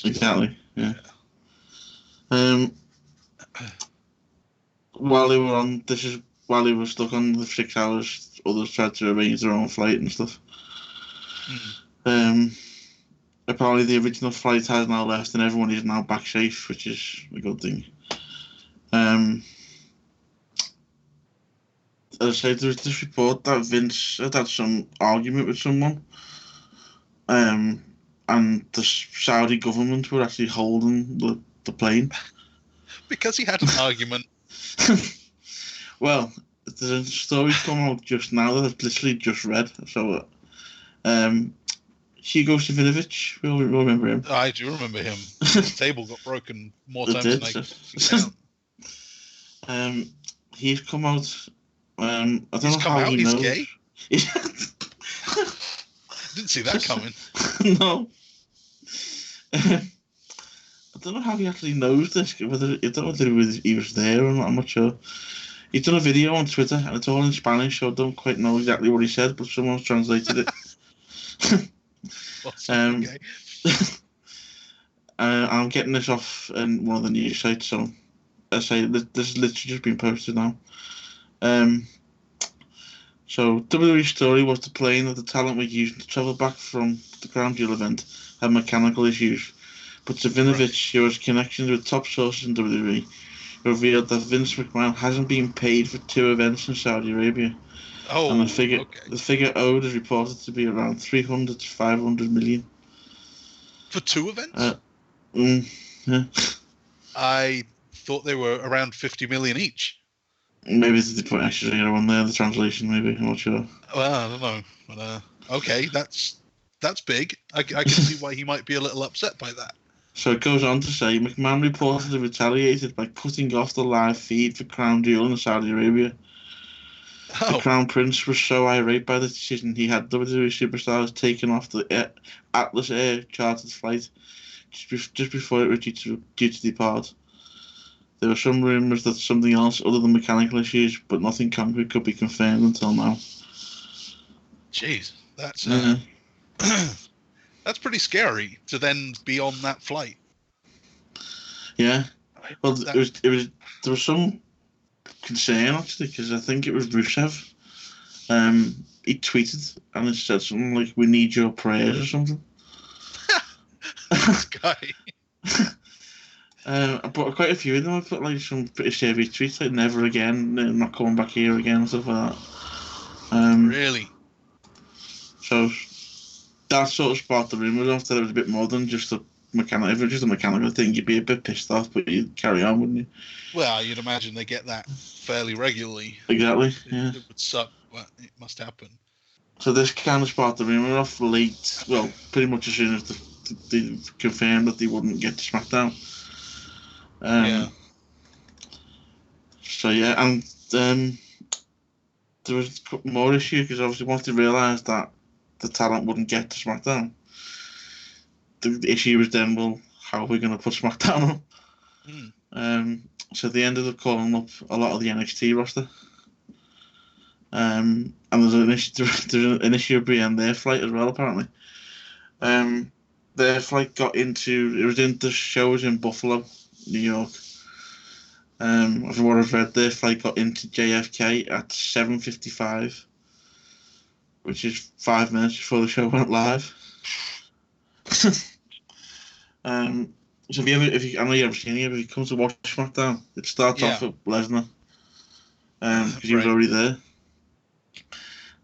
Speaker 2: Exactly. Yeah. While they were stuck on the 6 hours, others tried to arrange their own flight and stuff. Apparently the original flight has now left and everyone is now back safe, which is a good thing. As I said, there was this report that Vince had some argument with someone, and the Saudi government were actually holding the plane.
Speaker 3: Because he had an argument
Speaker 2: Well, there's a story come out just now that I've literally just read. So, Hugo Savinovich, we all remember him.
Speaker 3: I do remember him. His table got broken more times than I can count.
Speaker 2: He's come out. I don't
Speaker 3: He's
Speaker 2: know
Speaker 3: come
Speaker 2: how
Speaker 3: out.
Speaker 2: he
Speaker 3: He's
Speaker 2: knows.
Speaker 3: gay. Didn't see that coming.
Speaker 2: No. I don't know how he actually knows this. I don't know whether he was there or not. I'm not sure. He's done a video on Twitter, and it's all in Spanish, so I don't quite know exactly what he said, but someone's translated it.
Speaker 3: Okay.
Speaker 2: I'm getting this off one of the news sites, so I say this has literally just been posted now. So WWE's story was the plane that the talent were using to travel back from the Crown Jewel event had mechanical issues, but Savinovich, who has connections with top sources in WWE, revealed that Vince McMahon hasn't been paid for 2 events in Saudi Arabia.
Speaker 3: Oh,
Speaker 2: and the figure owed is reported to be around 300 to 500 million.
Speaker 3: For 2 events?
Speaker 2: Yeah.
Speaker 3: I thought they were around 50 million each.
Speaker 2: Maybe they put extra zero on there, the translation, maybe. I'm not sure.
Speaker 3: Well, I don't know. But, okay, that's big. I can see why he might be a little upset by that.
Speaker 2: So it goes on to say, McMahon reportedly retaliated by cutting off the live feed for Crown Jewel in Saudi Arabia. The Crown Prince was so irate by the decision he had WWE superstars taken off the Atlas Air chartered flight just before it was due to depart. There were some rumours that something else other than mechanical issues, but nothing concrete could be confirmed until now.
Speaker 3: Jeez, that's that's pretty scary to then be on that flight.
Speaker 2: Yeah, well, there was some concern actually, because I think it was Rusev. He tweeted and it said something like, "We need your prayers" or something.
Speaker 3: This guy.
Speaker 2: But quite a few of them have put like some pretty savvy tweets like "never again," "not coming back here again," and stuff like that.
Speaker 3: Really?
Speaker 2: So that sort of sparked the rumours off that it was a bit more than just a mechanical. If it was just a mechanical thing, you'd be a bit pissed off, but you'd carry on, wouldn't you?
Speaker 3: Well, you'd imagine they get that fairly regularly.
Speaker 2: Exactly. Yeah.
Speaker 3: It would suck, but it must happen.
Speaker 2: So this kind of sparked the rumour off late. Well, pretty much as soon as they confirmed that they wouldn't get to SmackDown.
Speaker 3: Yeah.
Speaker 2: So yeah, and there was more issue because obviously once they realised that the talent wouldn't get to SmackDown, the issue was then, well, how are we going to put SmackDown on? So they ended up calling up a lot of the NXT roster. And there's an issue being their flight as well, apparently. Their flight the show was in Buffalo, New York. From what I've read, their flight got into JFK at 7:55, which is 5 minutes before the show went live. So I know you haven't seen it, but if you come to watch SmackDown, it starts off with Lesnar, because he was already there,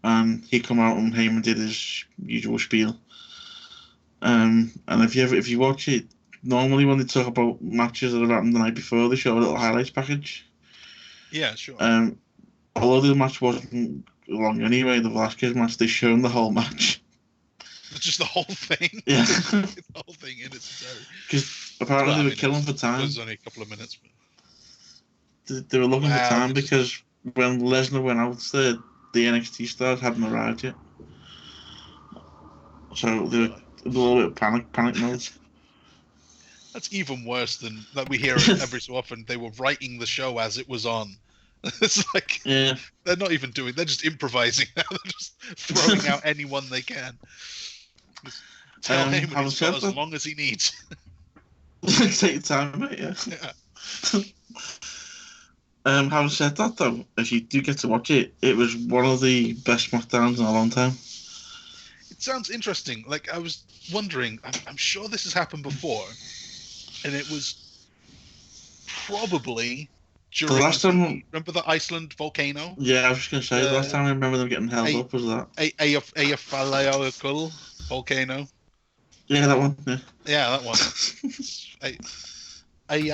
Speaker 2: and he come out and Heyman did his usual spiel. And if you watch it, normally when they talk about matches that have happened the night before, they show a little highlights package.
Speaker 3: Yeah, sure.
Speaker 2: Although the match wasn't long anyway, the Velasquez match, they shown the whole match.
Speaker 3: Just the whole thing?
Speaker 2: Yeah.
Speaker 3: The whole thing in its entirety.
Speaker 2: Because apparently they were killing for time.
Speaker 3: It was only a couple of minutes.
Speaker 2: But... They were looking for time because when Lesnar went out there, the NXT stars hadn't arrived yet. So they were a little bit of panic mode.
Speaker 3: That's even worse than that we hear every so often. They were writing the show as it was on. It's like they're not even doing. They're just improvising now. They're just throwing out anyone they can. Just tell him he's got as long as he needs.
Speaker 2: Take your time, mate. Yeah. Having said that, though, if you do get to watch it, it was one of the best SmackDowns in a long time.
Speaker 3: It sounds interesting. Like I was wondering. I'm sure this has happened before, and it was probably. During
Speaker 2: the last time,
Speaker 3: remember the Iceland volcano?
Speaker 2: Yeah, I was just going to say, the last time I remember them getting held up was that.
Speaker 3: Eyjafjallajökull volcano.
Speaker 2: Yeah, that one.
Speaker 3: Yeah, that one. Something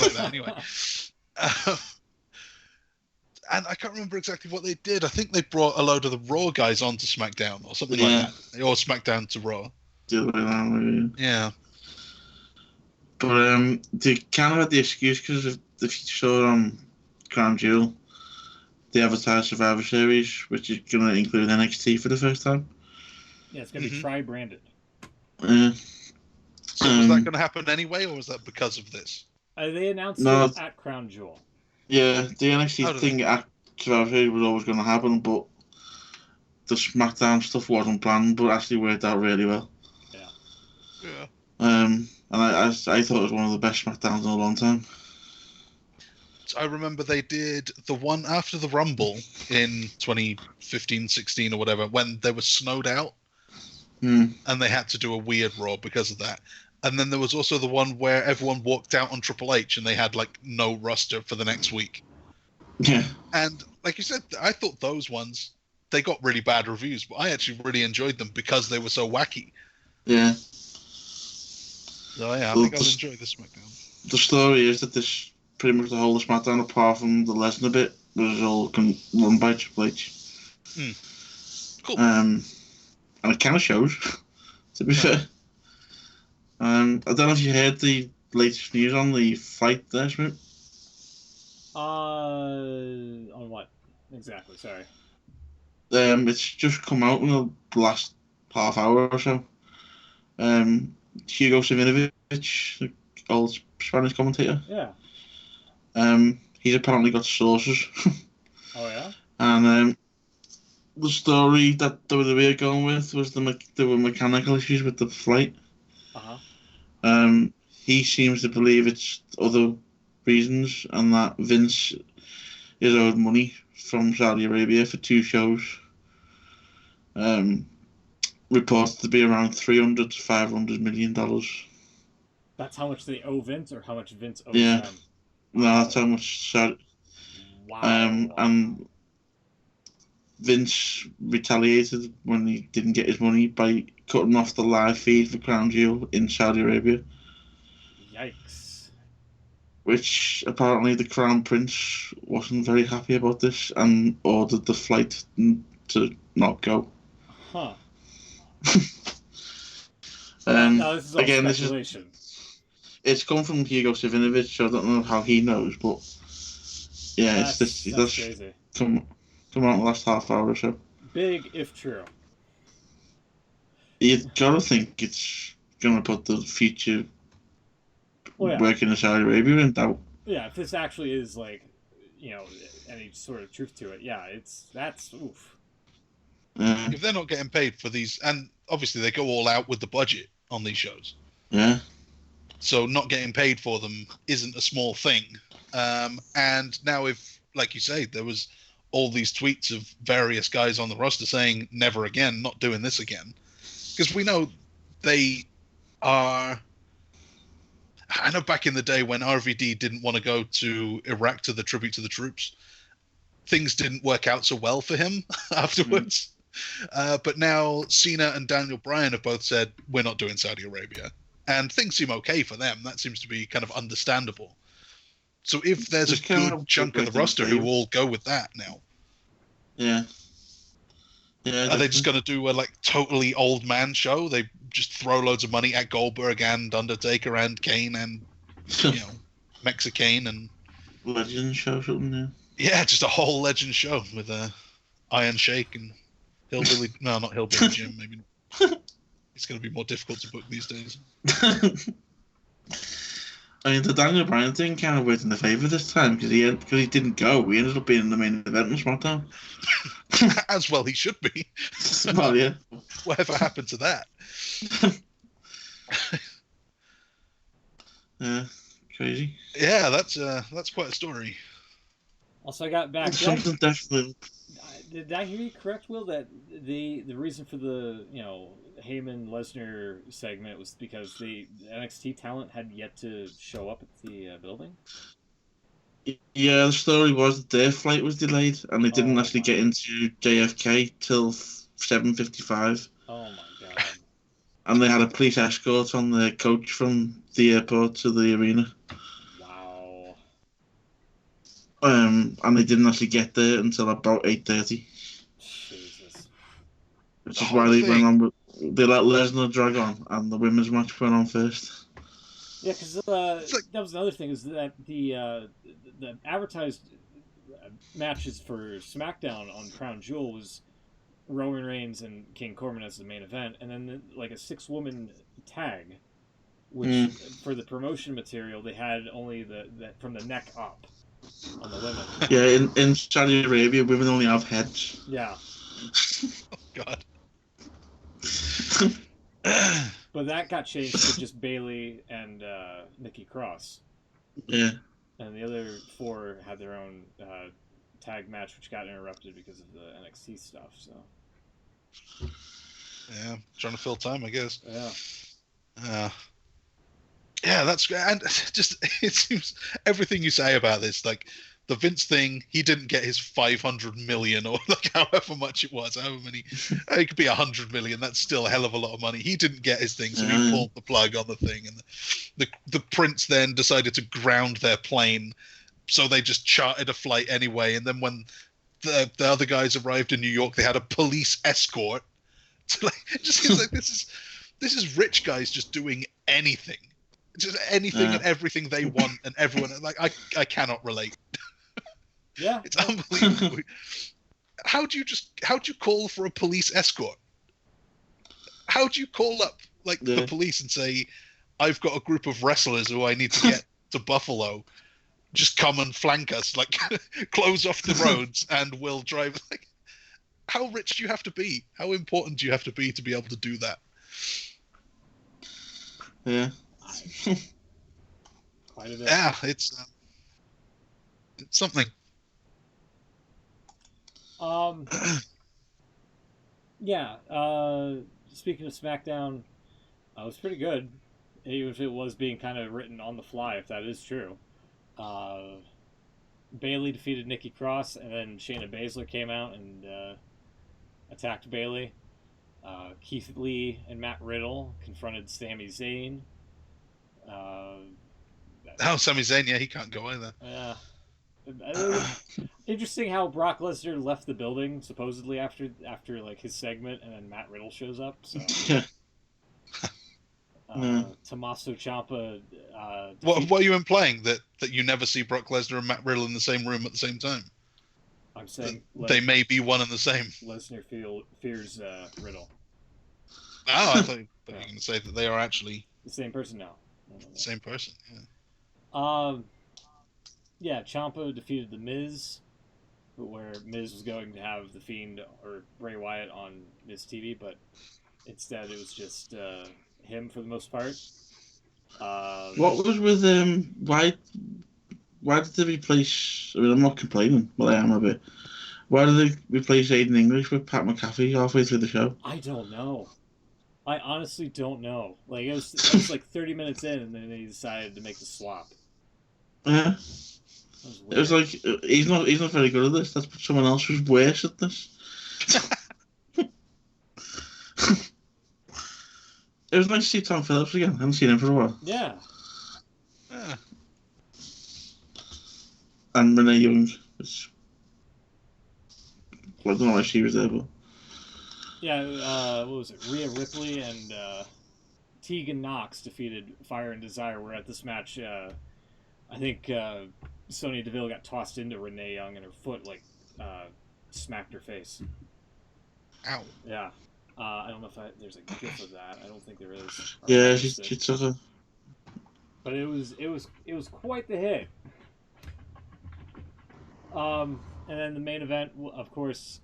Speaker 3: like that. Anyway, and I can't remember exactly what they did. I think they brought a load of the Raw guys onto SmackDown or something like that, or SmackDown to Raw.
Speaker 2: The other way around, maybe.
Speaker 3: Yeah.
Speaker 2: But they kind of had the excuse because if you saw on Crown Jewel, they advertised Survivor Series, which is going to include NXT for the first time.
Speaker 1: Yeah, it's going to be tri-branded.
Speaker 2: Yeah.
Speaker 3: So was that going to happen anyway, or was that because of this?
Speaker 1: They announced it at Crown Jewel.
Speaker 2: Yeah, the NXT thing at Survivor Series was always going to happen, but the SmackDown stuff wasn't planned, but actually worked out really well.
Speaker 3: Yeah.
Speaker 2: And I thought it was one of the best SmackDowns in a long time.
Speaker 3: I remember they did the one after the Rumble in 2015-16 or whatever, when they were snowed out, and they had to do a weird Raw because of that. And then there was also the one where everyone walked out on Triple H and they had like no roster for the next week.
Speaker 2: Yeah.
Speaker 3: And like you said, I thought those ones, they got really bad reviews, but I actually really enjoyed them because they were so wacky.
Speaker 2: Yeah.
Speaker 3: So yeah, I think I'll enjoy this SmackDown.
Speaker 2: The story is that this pretty much the whole of SmackDown, apart from the Lesnar bit, was all run by Triple H.
Speaker 3: Cool.
Speaker 2: And it kind of shows, to be fair. I don't know if you heard the latest news on the fight there, Schmidt.
Speaker 1: On what exactly? Sorry.
Speaker 2: It's just come out in the last half hour or so. Hugo Savinovich, the old Spanish commentator.
Speaker 1: Yeah.
Speaker 2: He's apparently got sources.
Speaker 1: Oh yeah.
Speaker 2: And the story that WWE are going with was there were mechanical issues with the flight. He seems to believe it's other reasons, and that Vince is owed money from Saudi Arabia for 2 shows. Reported to be around $300 to $500 million.
Speaker 1: That's how much they owe Vince, or how much Vince owes them?
Speaker 2: No, that's how much Saudi.
Speaker 1: Wow.
Speaker 2: And Vince retaliated when he didn't get his money by cutting off the live feed for Crown Jewel in Saudi Arabia.
Speaker 1: Yikes.
Speaker 2: Which apparently the Crown Prince wasn't very happy about this and ordered the flight to not go.
Speaker 1: Huh.
Speaker 2: No,
Speaker 1: this is all
Speaker 2: again,
Speaker 1: speculation.
Speaker 2: It's come from Hugo Savinovich, so I don't know how he knows, but yeah, that's crazy. Come out in the last half hour or so.
Speaker 1: Big if true.
Speaker 2: You gotta think it's gonna put the future working in Saudi Arabia in doubt.
Speaker 1: Yeah, if this actually is like, any sort of truth to it, that's oof.
Speaker 3: If they're not getting paid for these, and obviously they go all out with the budget on these shows.
Speaker 2: Yeah.
Speaker 3: So not getting paid for them isn't a small thing. And now if, like you say, there was all these tweets of various guys on the roster saying, never again, not doing this again. Because we know they are... I know back in the day when RVD didn't want to go to Iraq to the tribute to the troops, things didn't work out so well for him afterwards. But now Cena and Daniel Bryan have both said, we're not doing Saudi Arabia. And things seem okay for them. That seems to be kind of understandable. So if there's a good chunk of the roster who all go with that now.
Speaker 2: Yeah.
Speaker 3: Are they just going to do a totally old man show? They just throw loads of money at Goldberg and Undertaker and Kane and, Mexican and...
Speaker 2: Legend show, something, yeah.
Speaker 3: Yeah, just a whole legend show with Iron Sheik and Hillbilly... no, not Hillbilly Jim, maybe not. It's going to be more difficult to book these days.
Speaker 2: I mean, the Daniel Bryan thing kind of worked in the favour this time because he didn't go. He ended up being in the main event on SmackDown.
Speaker 3: As well he should be.
Speaker 2: Well, yeah.
Speaker 3: Whatever happened to that?
Speaker 2: Yeah, crazy.
Speaker 3: Yeah, that's quite a story.
Speaker 1: Also, I got back.
Speaker 2: Something definitely.
Speaker 1: Did I hear you correct, Will? That the reason for the Heyman Lesnar segment was because the NXT talent had yet to show up at the building?
Speaker 2: Yeah, the story was that their flight was delayed and they didn't actually get into JFK till 7:55.
Speaker 1: Oh my god!
Speaker 2: and they had a police escort on their coach from the airport to the arena.
Speaker 1: Wow.
Speaker 2: And they didn't actually get there until about 8:30.
Speaker 1: Jesus.
Speaker 2: Which is why they went on with, they let Lesnar drag on, and the women's match went on first.
Speaker 1: Yeah, because that was another thing, is that the advertised matches for SmackDown on Crown Jewel was Roman Reigns and King Corbin as the main event, and then like a 6-woman tag, which for the promotion material they had only the from the neck up on the women.
Speaker 2: Yeah, in Saudi Arabia, women only have heads.
Speaker 1: Yeah.
Speaker 3: Oh God.
Speaker 1: But that got changed to just Bayley and Nikki Cross.
Speaker 2: Yeah.
Speaker 1: And the other 4 had their own tag match, which got interrupted because of the NXT stuff. So.
Speaker 3: Yeah, trying to fill time, I guess.
Speaker 1: Yeah.
Speaker 3: Yeah, that's great. And just, it seems everything you say about this, like the Vince thing, he didn't get his 500 million or like however much it was, however many, it could be 100 million. That's still a hell of a lot of money. He didn't get his thing, so he pulled the plug on the thing. And the Prince then decided to ground their plane, so they just chartered a flight anyway. And then when the other guys arrived in New York, they had a police escort. So like, it just seems like this is rich guys just doing anything. Just anything and everything they want, and everyone like I cannot relate.
Speaker 1: Yeah,
Speaker 3: it's unbelievable. How do you call for a police escort? How do you call up like the police and say, I've got a group of wrestlers who I need to get to Buffalo, just come and flank us, like close off the roads and we'll drive. Like, how rich do you have to be? How important do you have to be able to do that?
Speaker 2: Yeah.
Speaker 1: Quite a bit.
Speaker 3: Yeah, it's something.
Speaker 1: Yeah. Speaking of SmackDown, it was pretty good, even if it was being kind of written on the fly, if that is true. Bayley defeated Nikki Cross, and then Shayna Baszler came out and attacked Bayley. Keith Lee and Matt Riddle confronted Sami Zayn.
Speaker 3: Sami Zayn, yeah, he can't go either.
Speaker 1: Yeah. Interesting how Brock Lesnar left the building supposedly after like his segment, and then Matt Riddle shows up. So. Tommaso Ciampa.
Speaker 3: What are you implying, that you never see Brock Lesnar and Matt Riddle in the same room at the same time?
Speaker 1: I'm saying
Speaker 3: they may be one and the same.
Speaker 1: Lesnar fears Riddle.
Speaker 3: Oh, I thought you were going to say that they are actually
Speaker 1: the same person now.
Speaker 3: The same person.
Speaker 1: Yeah. Ciampa defeated the Miz, where Miz was going to have the Fiend or Bray Wyatt on Miz TV, but instead it was just him for the most part.
Speaker 2: What was with why did they replace? I mean, I'm not complaining, but I am a bit. Why did they replace Aiden English with Pat McAfee halfway through the show?
Speaker 1: I don't know. I honestly don't know. Like it was like 30 minutes in, and then they decided to make the swap.
Speaker 2: Yeah. It was like he's not very good at this. Let's put someone else who's worse at this. It was nice to see Tom Phillips again. I haven't seen him for a while.
Speaker 1: Yeah.
Speaker 2: And Renee Young. I don't know why she was there, but.
Speaker 1: Yeah, what was it? Rhea Ripley and Tegan Knox defeated Fire and Desire. Where at this match, I think Sonya Deville got tossed into Renee Young, and her foot smacked her face.
Speaker 3: Ow.
Speaker 1: Yeah. I don't know if there's a gif of that. I don't think there is.
Speaker 2: Yeah, she took a.
Speaker 1: But it was quite the hit. And then the main event, of course,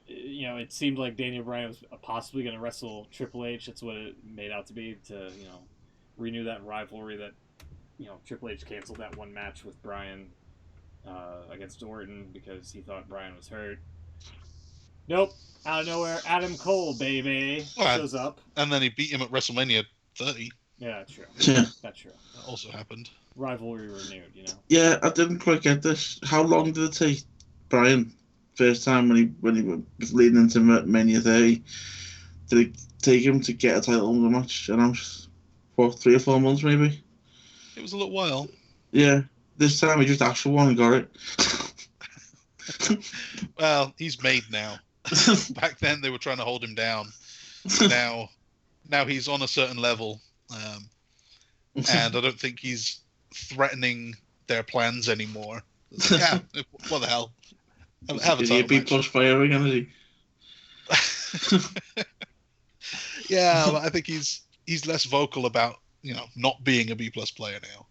Speaker 1: it seemed like Daniel Bryan was possibly going to wrestle Triple H. That's what it made out to be, to renew that rivalry that Triple H canceled that one match with Bryan against Orton because he thought Bryan was hurt. Nope. Out of nowhere, Adam Cole, baby, shows up.
Speaker 3: And then he beat him at WrestleMania 30.
Speaker 1: Yeah, that's true.
Speaker 2: Yeah.
Speaker 1: That's true.
Speaker 3: That also happened.
Speaker 1: Rivalry renewed,
Speaker 2: Yeah, I didn't quite get this. How long did it take Bryan, first time when he was leading into Mania 30, did it take him to get a title match announced for 3 or 4 months maybe?
Speaker 3: It was a little while.
Speaker 2: Yeah. This time he just asked for one and got it.
Speaker 3: Well, he's made now. Back then they were trying to hold him down. Now he's on a certain level, and I don't think he's threatening their plans anymore. Yeah, what the hell? Have a
Speaker 2: is he a
Speaker 3: title
Speaker 2: B+
Speaker 3: match.
Speaker 2: player again? Is he?
Speaker 3: Yeah, but I think he's less vocal about not being a B+ player now.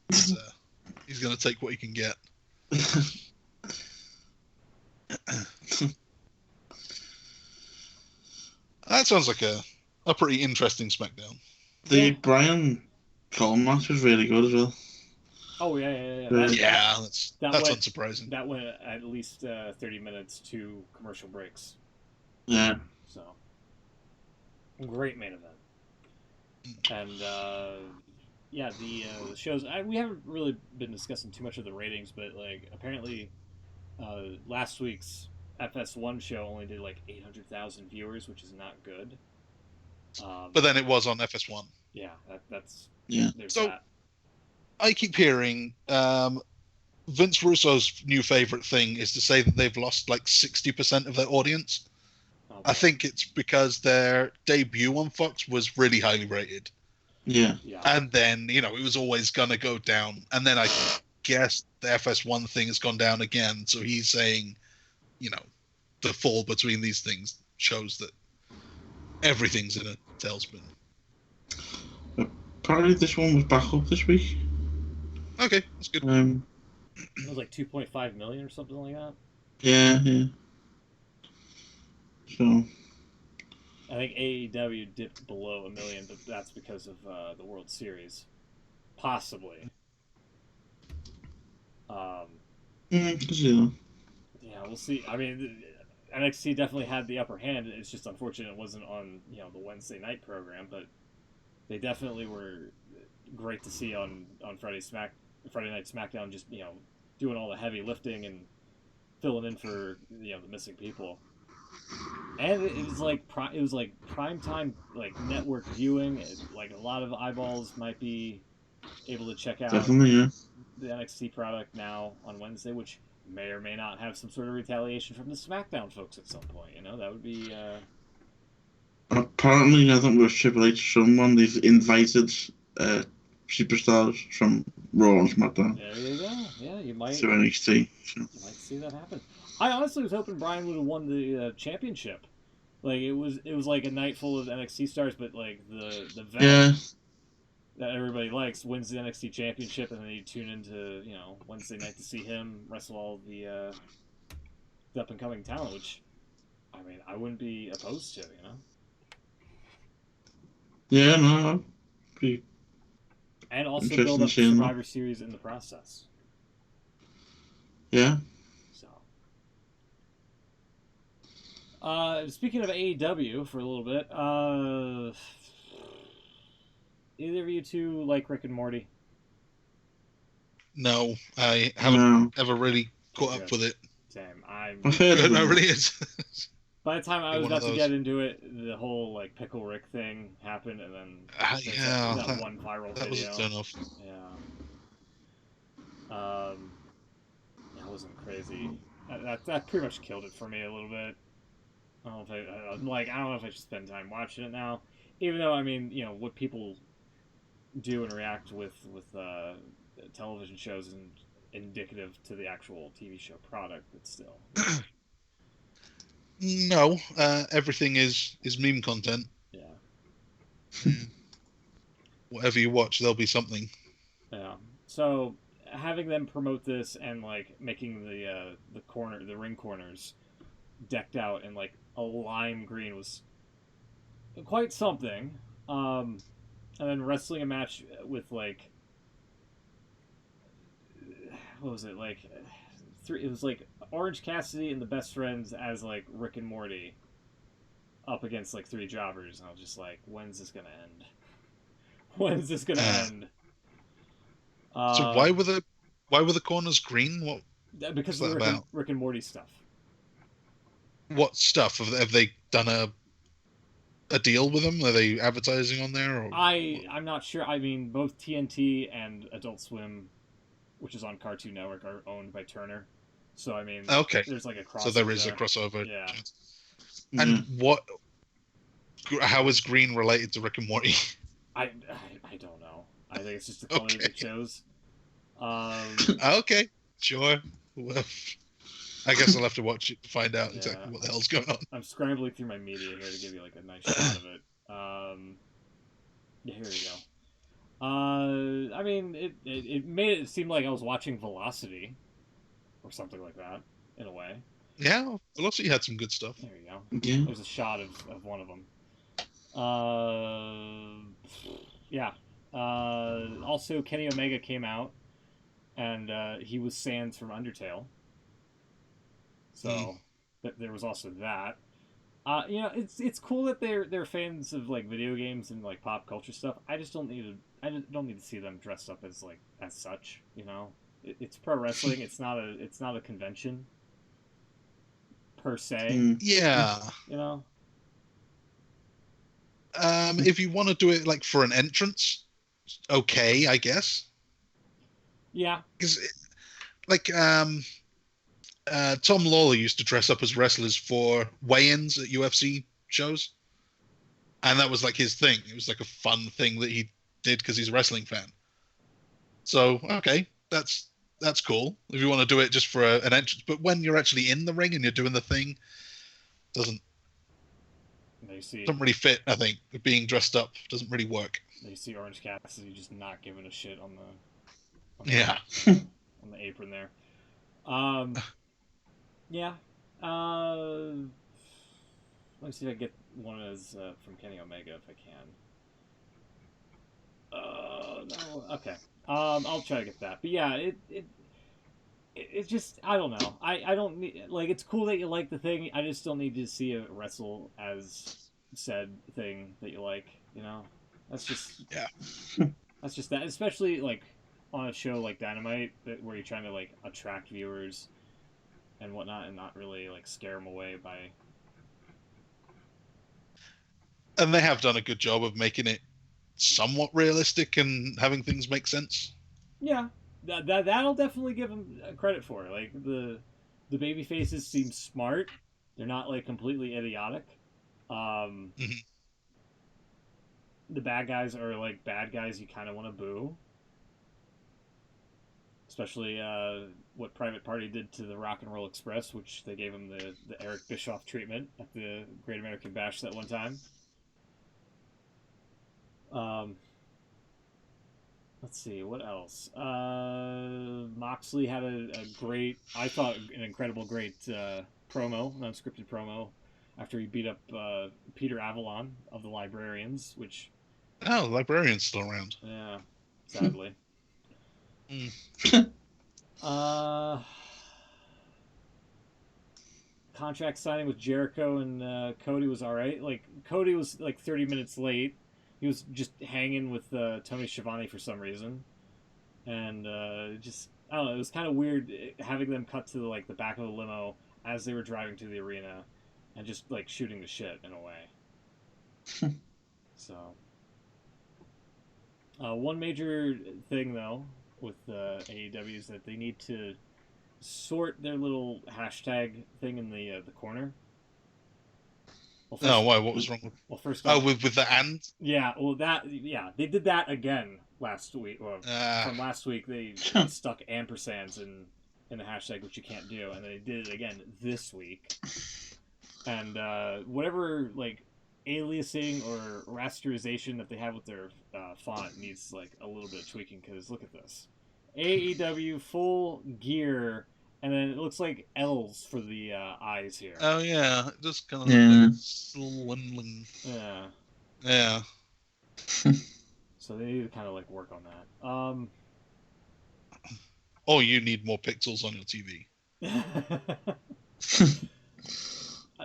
Speaker 3: He's going to take what he can get. That sounds like a pretty interesting SmackDown.
Speaker 2: The Brian Cole match was really good as well.
Speaker 1: Oh yeah.
Speaker 3: That's
Speaker 1: went,
Speaker 3: unsurprising.
Speaker 1: That went at least 30 minutes to commercial breaks.
Speaker 2: Yeah.
Speaker 1: So great main event. And the shows. We haven't really been discussing too much of the ratings, but like apparently, last week's FS1 show only did like 800,000 viewers, which is not good.
Speaker 3: But then it was on FS1.
Speaker 1: Yeah, that's
Speaker 2: yeah.
Speaker 3: So
Speaker 1: that.
Speaker 3: I keep hearing Vince Russo's new favorite thing is to say that they've lost like 60% of their audience.
Speaker 1: Okay.
Speaker 3: I think it's because their debut on Fox was really highly rated.
Speaker 2: Yeah.
Speaker 3: And then, it was always going to go down. And then I guess the FS1 thing has gone down again. So he's saying, the fall between these things shows that everything's in a tailspin.
Speaker 2: Apparently this one was back up this week.
Speaker 3: Okay, that's good.
Speaker 1: It was like 2.5 million or something like that.
Speaker 2: Yeah. So
Speaker 1: I think AEW dipped below 1 million, but that's because of the World Series, possibly.
Speaker 2: yeah,
Speaker 1: we'll see. I mean, NXT definitely had the upper hand. It's just unfortunate it wasn't on the Wednesday night program, but they definitely were great to see on Friday Night SmackDown. Just doing all the heavy lifting and filling in for the missing people. And it was like prime time, like network viewing. Like a lot of eyeballs might be able to check out
Speaker 2: definitely,
Speaker 1: the NXT product now on Wednesday, which may or may not have some sort of retaliation from the SmackDown folks at some point. That would be.
Speaker 2: Apparently, I think with Triple H, someone they've invited superstars from Raw and SmackDown.
Speaker 1: There you go. Yeah, you might.
Speaker 2: To NXT. So.
Speaker 1: You might see that happen. I honestly was hoping Brian would have won the championship. Like it was like a night full of NXT stars, but like the vet that everybody likes wins the NXT championship, and then you tune into Wednesday night to see him wrestle all the up and coming talent, which I mean I wouldn't be opposed to,
Speaker 2: Yeah, no.
Speaker 1: And also build up the Survivor Series in the process.
Speaker 2: Yeah.
Speaker 1: Speaking of AEW for a little bit, either of you two like Rick and Morty?
Speaker 3: No, I haven't ever really caught up with it.
Speaker 1: Same.
Speaker 2: I've heard
Speaker 3: it really is.
Speaker 1: By the time I was about to get into it, the whole like Pickle Rick thing happened, and then that one viral
Speaker 3: that
Speaker 1: video.
Speaker 3: Was a turn-off.
Speaker 1: Yeah. That wasn't crazy. That pretty much killed it for me a little bit. I don't know if I should spend time watching it now, even though I mean what people do and react with television shows isn't indicative to the actual TV show product, but still.
Speaker 3: No, everything is meme content.
Speaker 1: Yeah.
Speaker 3: Whatever you watch, there'll be something.
Speaker 1: Yeah. So having them promote this and like making the ring corners decked out in like a lime green was quite something. And then wrestling a match with like, what was it, like it was like Orange Cassidy and the Best Friends as like Rick and Morty up against like 3 jobbers, and I was just like, when's this gonna end? When's this gonna end?
Speaker 3: So why were the corners green? What?
Speaker 1: Because of the Rick and Morty stuff.
Speaker 3: What stuff have they done? a deal with them? Are they advertising on there? Or
Speaker 1: I'm not sure. I mean, both TNT and Adult Swim, which is on Cartoon Network, are owned by Turner. So I mean,
Speaker 3: okay,
Speaker 1: there's like a
Speaker 3: so there
Speaker 1: crossover
Speaker 3: is a
Speaker 1: there.
Speaker 3: crossover.
Speaker 1: Yeah.
Speaker 3: And how is Green related to Rick and Morty?
Speaker 1: I don't know. I think it's just the color they chose.
Speaker 3: Okay, sure. Well, I guess I'll have to watch it to find out exactly what the hell's going on.
Speaker 1: I'm scrambling through my media here to give you like a nice shot of it. Yeah, here we go. I mean, it made it seem like I was watching Velocity or something like that in a way.
Speaker 3: Yeah, Velocity had some good stuff.
Speaker 1: There you go.
Speaker 2: Yeah.
Speaker 1: There's a shot of one of them. Yeah. Also, Kenny Omega came out, and he was Sans from Undertale. So there was also that. You know, it's cool that they're fans of like video games and like pop culture stuff. I just don't need to see them dressed up as like as such. You know, it's pro wrestling. It's not a convention per se.
Speaker 3: Yeah.
Speaker 1: You know.
Speaker 3: If you want to do it like for an entrance, okay, I guess.
Speaker 1: Yeah.
Speaker 3: Because Tom Lawler used to dress up as wrestlers for weigh-ins at UFC shows, and that was like his thing. It was like a fun thing that he did because he's a wrestling fan. So okay, that's cool if you want to do it just for an entrance. But when you're actually in the ring and you're doing the thing, doesn't really fit. I think being dressed up doesn't really work.
Speaker 1: You see Orange Cassidy just not giving a shit on the apron there. Yeah. Let me see if I get one of those from Kenny Omega if I can. No. Okay. I'll try to get that. But yeah, it just, I don't know. I don't need, like, it's cool that you like the thing. I just don't need to see it wrestle as said thing that you like. You know, that's just that's just that. Especially like on a show like Dynamite, where you're trying to like attract viewers and whatnot, and not really like scare them away by.
Speaker 3: And they have done a good job of making it somewhat realistic and having things make sense.
Speaker 1: Yeah, that'll definitely give them credit for. Like the baby faces seem smart. They're not like completely idiotic. The bad guys are like bad guys you kind of want to boo. Especially what Private Party did to the Rock and Roll Express, which they gave him the Eric Bischoff treatment at the Great American Bash that one time. Let's see, what else? Moxley had a great, I thought, an incredible great promo, an unscripted promo, after he beat up Peter Avalon of the Librarians, which...
Speaker 3: Oh, the Librarian's still around.
Speaker 1: Yeah, sadly. Contract signing with Jericho and Cody was alright. Like, Cody was like 30 minutes late. He was just hanging with Tony Schiavone for some reason. And just, I don't know, it was kind of weird having them cut to the back of the limo as they were driving to the arena and just like shooting the shit in a way. So, one major thing though with AEW is that they need to sort their little hashtag thing in the corner.
Speaker 3: Well, why? What was wrong with?
Speaker 1: Well, first off,
Speaker 3: with the and.
Speaker 1: Yeah, well, they did that again last week. Well, from last week, they stuck ampersands in the hashtag, which you can't do, and they did it again this week. And whatever like aliasing or rasterization that they have with their font needs like a little bit of tweaking. Because look at this, AEW full gear. And then it looks like L's for the eyes here.
Speaker 3: Oh yeah, it just kind of like swindling.
Speaker 1: Yeah.
Speaker 3: Yeah.
Speaker 1: So they need to kind of like work on that.
Speaker 3: Oh, you need more pixels on your TV.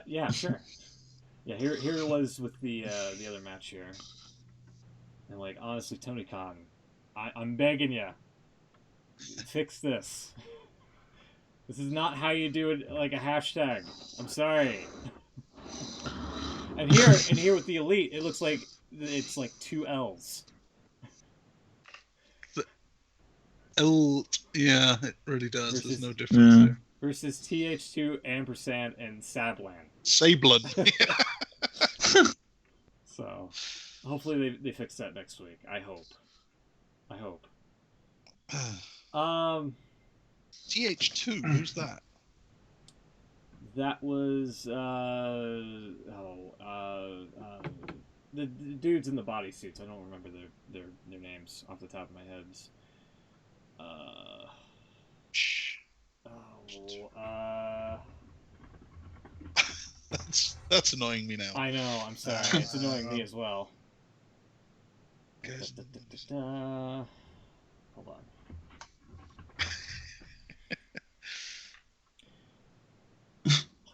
Speaker 1: Yeah, sure. Yeah, here it was with the other match here. And like honestly, Tony Khan, I'm begging you, fix this. This is not how you do it, like a hashtag. I'm sorry. And here with the Elite, it looks like it's like 2 L's.
Speaker 3: Yeah, it really does.
Speaker 1: Versus,
Speaker 3: there's no difference there.
Speaker 1: Versus TH2 ampersand and Sablan.
Speaker 3: Sablan.
Speaker 1: So, hopefully they fix that next week. I hope.
Speaker 3: TH2, who's that?
Speaker 1: That was the dudes in the bodysuits. I don't remember their names off the top of my head.
Speaker 3: That's annoying me now.
Speaker 1: I know. I'm sorry. It's annoying me as well. Hold on.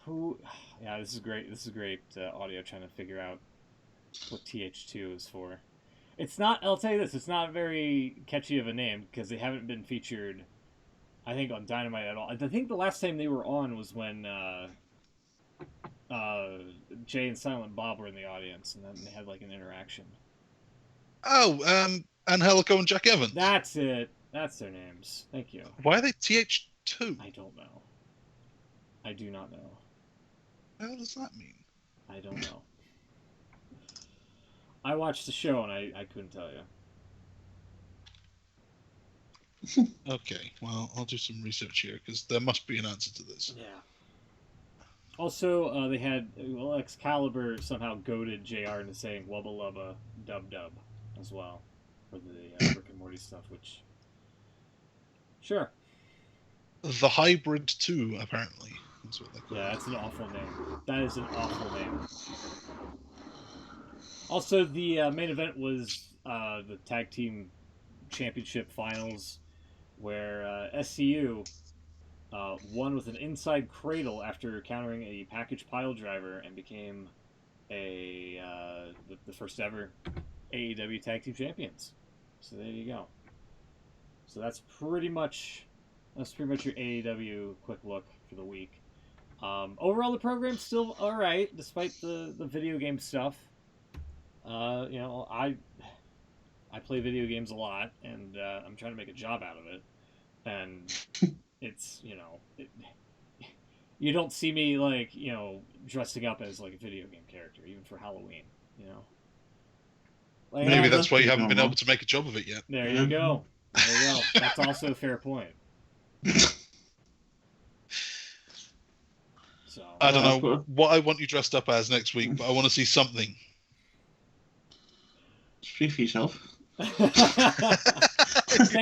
Speaker 1: Who? Yeah, this is great. This is great audio. Trying to figure out what TH2 is for. It's not. I'll tell you this. It's not very catchy of a name because they haven't been featured, I think, on Dynamite at all. I think the last time they were on was when Jay and Silent Bob were in the audience, and then they had like an interaction.
Speaker 3: Oh, Angelico and Jack Evans.
Speaker 1: That's it. That's their names. Thank you.
Speaker 3: Why are they TH2?
Speaker 1: I don't know. I do not know.
Speaker 3: What does that mean?
Speaker 1: I don't know. I watched the show and I couldn't tell you.
Speaker 3: Okay, well, I'll do some research here because there must be an answer to this.
Speaker 1: Yeah. Also, they had Excalibur somehow goaded JR into saying "Wubba Lubba Dub Dub" as well for the Rick and Morty stuff, which sure.
Speaker 3: The Hybrid 2, apparently. That's what they call
Speaker 1: Yeah, that's an awful name. That is an awful name. Also, the main event was the Tag Team Championship Finals, where SCU won with an inside cradle after countering a package pile driver and became the first ever AEW Tag Team Champions. So there you go. So that's pretty much your AEW quick look for the week. Overall, the program's still all right despite the video game stuff. I play video games a lot, and I'm trying to make a job out of it. And it's you don't see me like dressing up as like a video game character even for Halloween. Like,
Speaker 3: maybe that's why you haven't been able to make a job of it yet.
Speaker 1: There you go. That's also a fair point. So
Speaker 3: I don't know what I want you dressed up as next week, but I want to see something.
Speaker 2: Speak for yourself.
Speaker 3: You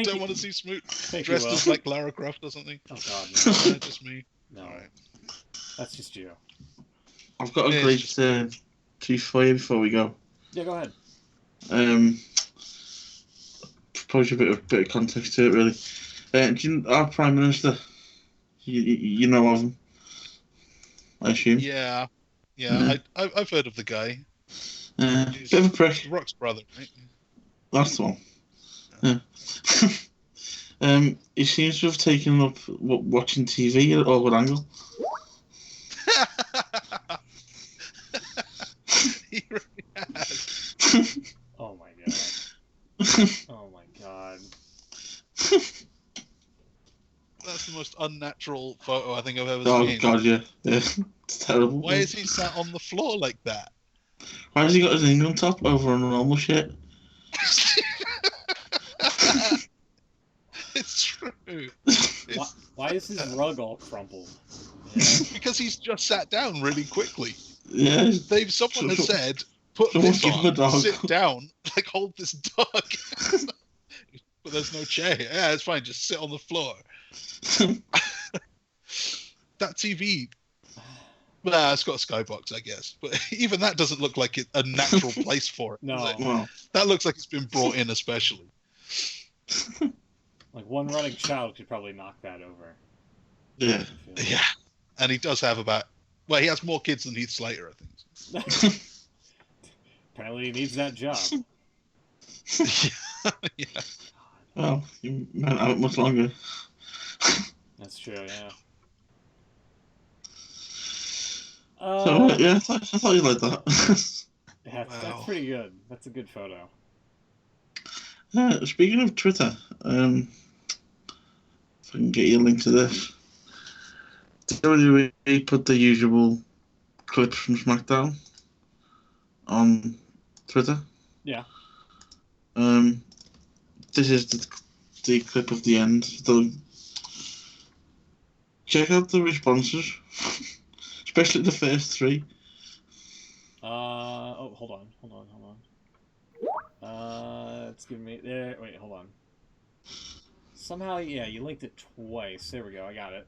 Speaker 3: don't want to see Smoot dressed as like Lara Croft or something?
Speaker 1: Oh God,
Speaker 3: no. Just me.
Speaker 1: No,
Speaker 3: right.
Speaker 1: That's just you.
Speaker 2: I've got a great tweet for you before we go.
Speaker 1: Yeah, go ahead.
Speaker 2: Propose a bit of context to it, really. Do you know our Prime Minister? You know of him, I assume.
Speaker 3: Yeah. I've heard of the guy.
Speaker 2: Bit of a prick.
Speaker 3: Rock's brother, right?
Speaker 2: That's the one. He seems to have taken up watching TV at all angle.
Speaker 3: He really has.
Speaker 1: Oh my God. Oh my God.
Speaker 3: That's the most unnatural photo I think I've ever seen.
Speaker 2: Oh God, yeah. It's terrible.
Speaker 3: Why is he sat on the floor like that?
Speaker 2: Why has he got his England top over on a normal shit?
Speaker 3: It's true.
Speaker 1: Why is his rug all crumpled?
Speaker 3: Because he's just sat down really quickly.
Speaker 2: Yeah.
Speaker 3: Someone has said, put this on, sit down, like hold this dog. But there's no chair. Yeah, it's fine. Just sit on the floor. That TV. Nah, it's got a skybox, I guess. But even that doesn't look like a natural place for it.
Speaker 1: No.
Speaker 2: Well.
Speaker 3: That looks like it's been brought in especially.
Speaker 1: Like one running child could probably knock that over.
Speaker 2: Yeah.
Speaker 3: Yeah. And he does have he has more kids than Heath Slater, I think.
Speaker 1: Apparently he needs that job.
Speaker 3: Yeah.
Speaker 2: Well, you might have it much longer.
Speaker 1: That's true, yeah.
Speaker 2: Yeah, I thought you liked that.
Speaker 1: That's pretty good. That's a good photo.
Speaker 2: Speaking of Twitter, if I can get you a link to this. WWE put the usual clips from SmackDown on Twitter.
Speaker 1: Yeah.
Speaker 2: This is the clip of the end. Check out the responses, especially the first three.
Speaker 1: Hold on. It's giving me there. Wait, hold on. Somehow, yeah, you linked it twice. There we go. I got it.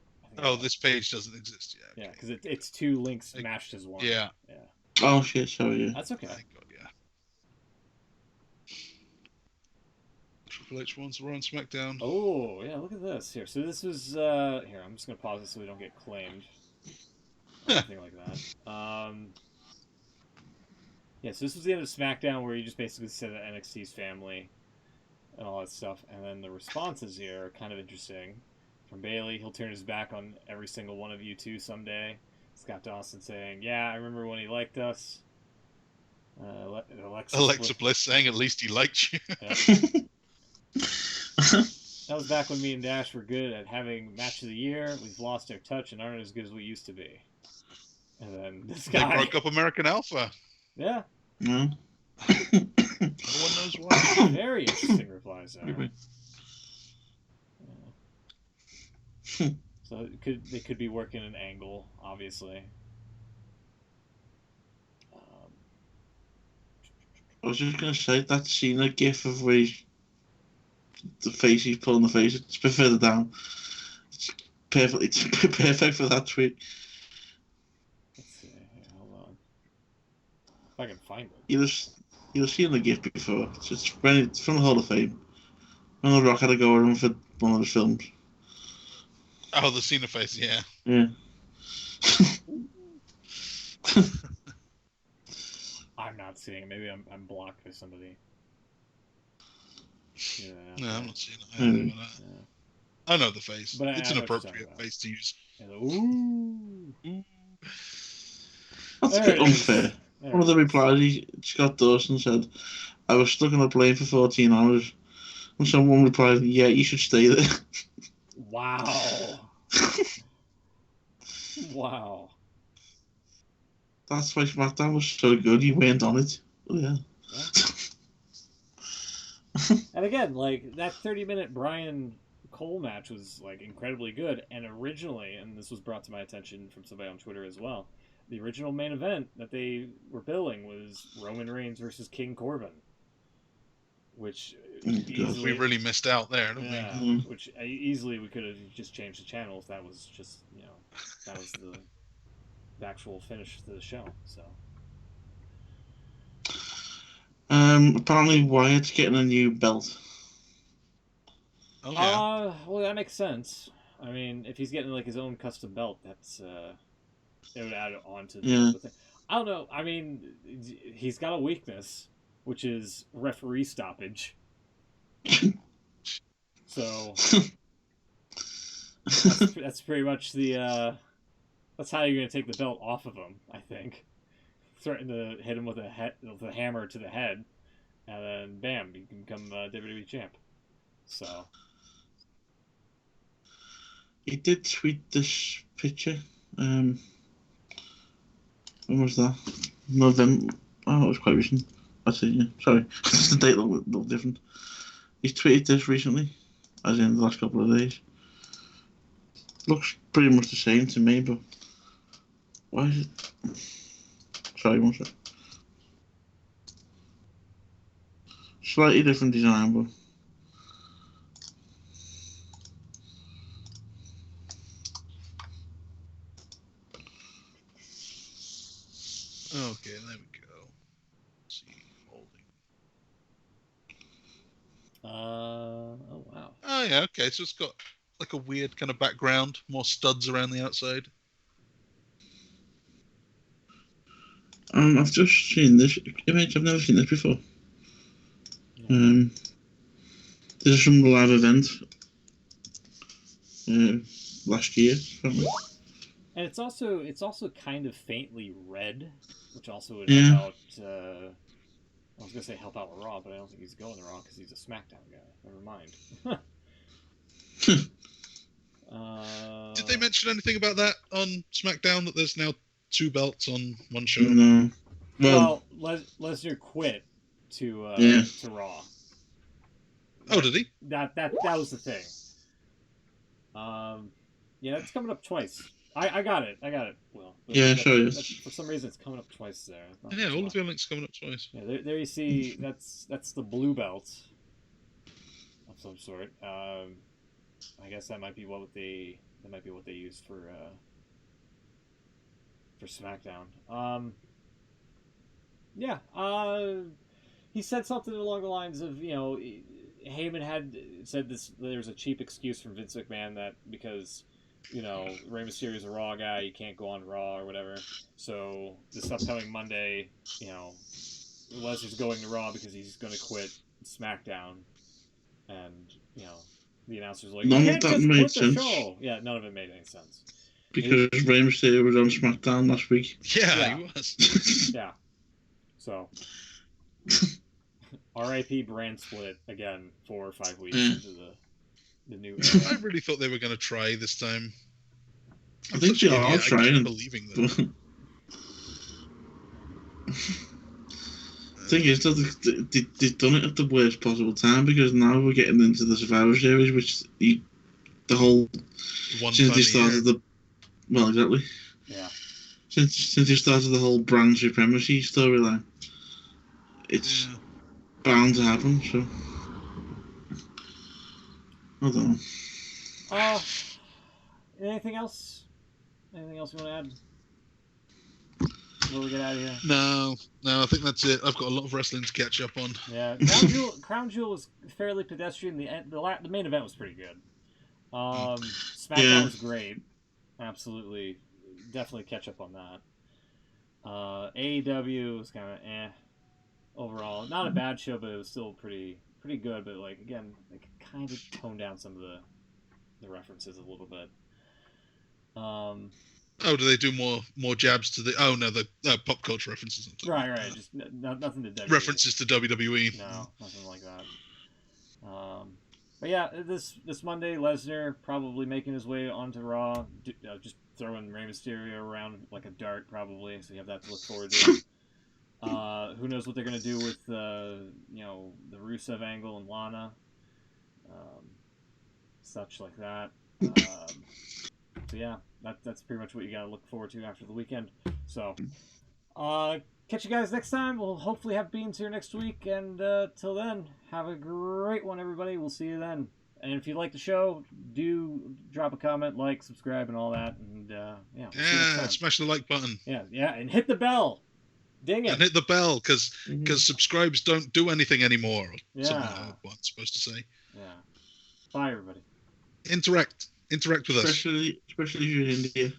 Speaker 3: This page doesn't exist yet.
Speaker 1: Yeah, because it's two links mashed as one.
Speaker 3: Yeah.
Speaker 2: Oh shit! Sorry. Yeah.
Speaker 1: That's okay.
Speaker 3: Thank God, yeah. Triple H wants Raw and SmackDown.
Speaker 1: Oh yeah, look at this here. So this was here. I'm just gonna pause it so we don't get claimed. Or anything like that. Yeah, so this was the end of SmackDown where you just basically said that NXT's family and all that stuff, and then the responses here are kind of interesting. From Bailey, he'll turn his back on every single one of you two someday. Scott Dawson saying, "Yeah, I remember when he liked us."
Speaker 3: Alexa Bliss saying, "At least he liked you."
Speaker 1: Yeah. That was back when me and Dash were good at having match of the year. We've lost our touch and aren't as good as we used to be. And then this guy
Speaker 3: broke up American Alpha.
Speaker 1: Yeah.
Speaker 2: No.
Speaker 3: No one knows why.
Speaker 1: Very interesting replies there. Yeah. So they could be working an angle, obviously.
Speaker 2: I was just gonna say that Cena gif of where he's pulling the face. It's a bit further down. It's perfect for that tweet.
Speaker 1: Let's see. Here, hold on. If I can find it.
Speaker 2: You've seen the gif before. It's from the Hall of Fame. When The Rock had to go over for one of the films.
Speaker 3: Oh, the Cena face, yeah.
Speaker 2: Yeah.
Speaker 1: I'm not seeing it. Maybe I'm blocked by somebody. Yeah,
Speaker 3: no, I'm not seeing it.
Speaker 1: Yeah.
Speaker 3: I know the face.
Speaker 1: But
Speaker 3: it's an appropriate face to use.
Speaker 1: Yeah, ooh.
Speaker 2: That's a bit unfair. One of the replies, Scott Dawson said, "I was stuck on a plane for 14 hours." And someone replied, "Yeah, you should stay there."
Speaker 1: Wow. Wow.
Speaker 2: That's why SmackDown was so good. You weren't on it. Oh, yeah.
Speaker 1: And again, like that 30-minute Brian Cole match was like incredibly good. And originally, and this was brought to my attention from somebody on Twitter as well, the original main event that they were billing was Roman Reigns versus King Corbin, which
Speaker 3: we really missed out there, didn't we?
Speaker 1: Which easily we could have just changed the channel if that was just that was the actual finish to the show. So
Speaker 2: apparently Wyatt's getting a new belt.
Speaker 3: Oh, yeah.
Speaker 1: Well, that makes sense. I mean, if he's getting like his own custom belt, that's it would add on to the thing. I don't know. I mean, he's got a weakness, which is referee stoppage. So that's pretty much the that's how you're going to take the belt off of him, I think. Threaten to hit him with a hammer to the head, and then bam, you can become WWE champ. So
Speaker 2: he did tweet this picture. When was that? November. Oh, it was quite recent. That's it. Yeah. Sorry, the date a little different. He's tweeted this recently, as in the last couple of days. Looks pretty much the same to me, but why is it? Sorry, one sec. Slightly different design, but.
Speaker 3: Okay, there we go. Let's see, folding.
Speaker 1: Oh wow.
Speaker 3: Oh yeah, okay. So it's got like a weird kind of background, more studs around the outside.
Speaker 2: I've just seen this image. I've never seen this before. This is from the live event last year. Apparently.
Speaker 1: And it's also kind of faintly red, which also would help out. I was gonna say help out with Raw, but I don't think he's going to Raw because he's a SmackDown guy. Never mind.
Speaker 3: Did they mention anything about that on SmackDown? That there's now 2 belts on one show?
Speaker 2: No.
Speaker 1: Well, Lesnar quit to Raw.
Speaker 3: Oh, did he?
Speaker 1: That was the thing. Yeah, it's coming up twice. I got it. Well,
Speaker 2: yeah, sure.
Speaker 1: For some reason, it's coming up twice there.
Speaker 3: Yeah, all of your links coming up twice.
Speaker 1: Yeah, there you see. That's the blue belt of some sort. I guess that might be what they use for SmackDown. Yeah. He said something along the lines of, Heyman had said this. There's a cheap excuse from Vince McMahon that because, Rey Mysterio is a Raw guy, you can't go on Raw or whatever. So this upcoming Monday, Lesnar's going to Raw because he's going to quit SmackDown, and the announcer's like,
Speaker 2: none
Speaker 1: you
Speaker 2: of
Speaker 1: can't
Speaker 2: that
Speaker 1: just
Speaker 2: made
Speaker 1: quit the
Speaker 2: sense.
Speaker 1: show. Yeah, none of it made any sense.
Speaker 2: Because Rey Mysterio was on SmackDown last week.
Speaker 3: Yeah. He was.
Speaker 1: Yeah. So. R.I.P. brand split again 4 or 5 weeks into the new era.
Speaker 3: I really thought they were going to try this time.
Speaker 2: I think they are trying.
Speaker 3: I keep believing them.
Speaker 2: The thing is, they've done it at the worst possible time because now we're getting into the Survivor Series, which the whole since they started the exactly.
Speaker 1: Yeah.
Speaker 2: Since they started the whole brand supremacy storyline, it's bound to happen. So I don't know.
Speaker 1: Anything else? Anything else you want to add? Before we get out of here?
Speaker 3: No, I think that's it. I've got a lot of wrestling to catch up on.
Speaker 1: Yeah, Crown Jewel was fairly pedestrian. The main event was pretty good. SmackDown was great. Absolutely, definitely catch up on that. AEW was kind of overall. Not a bad show, but it was still pretty good. But again, they could kind of tone down some of the references a little bit.
Speaker 3: Do they do more jabs to the? Oh no, the pop culture references.
Speaker 1: Right. Just nothing to WWE.
Speaker 3: References to WWE.
Speaker 1: No, nothing like that. But yeah, this Monday, Lesnar probably making his way onto Raw, just throwing Rey Mysterio around like a dart, probably. So you have that to look forward to. Who knows what they're gonna do with the Rusev angle and Lana, such like that. So yeah, that's pretty much what you gotta look forward to after the weekend. So, catch you guys next time. We'll hopefully have Beans here next week, and till then, have a great one, everybody. We'll see you then. And if you like the show, do drop a comment, like, subscribe, and all that. And we'll
Speaker 3: smash the like button.
Speaker 1: Yeah, and hit the bell. Ding it.
Speaker 3: And hit the bell, because subscribes don't do anything anymore. Or something like what I'm supposed to say.
Speaker 1: Yeah. Bye, everybody.
Speaker 3: Interact with us.
Speaker 2: Especially if you're in India.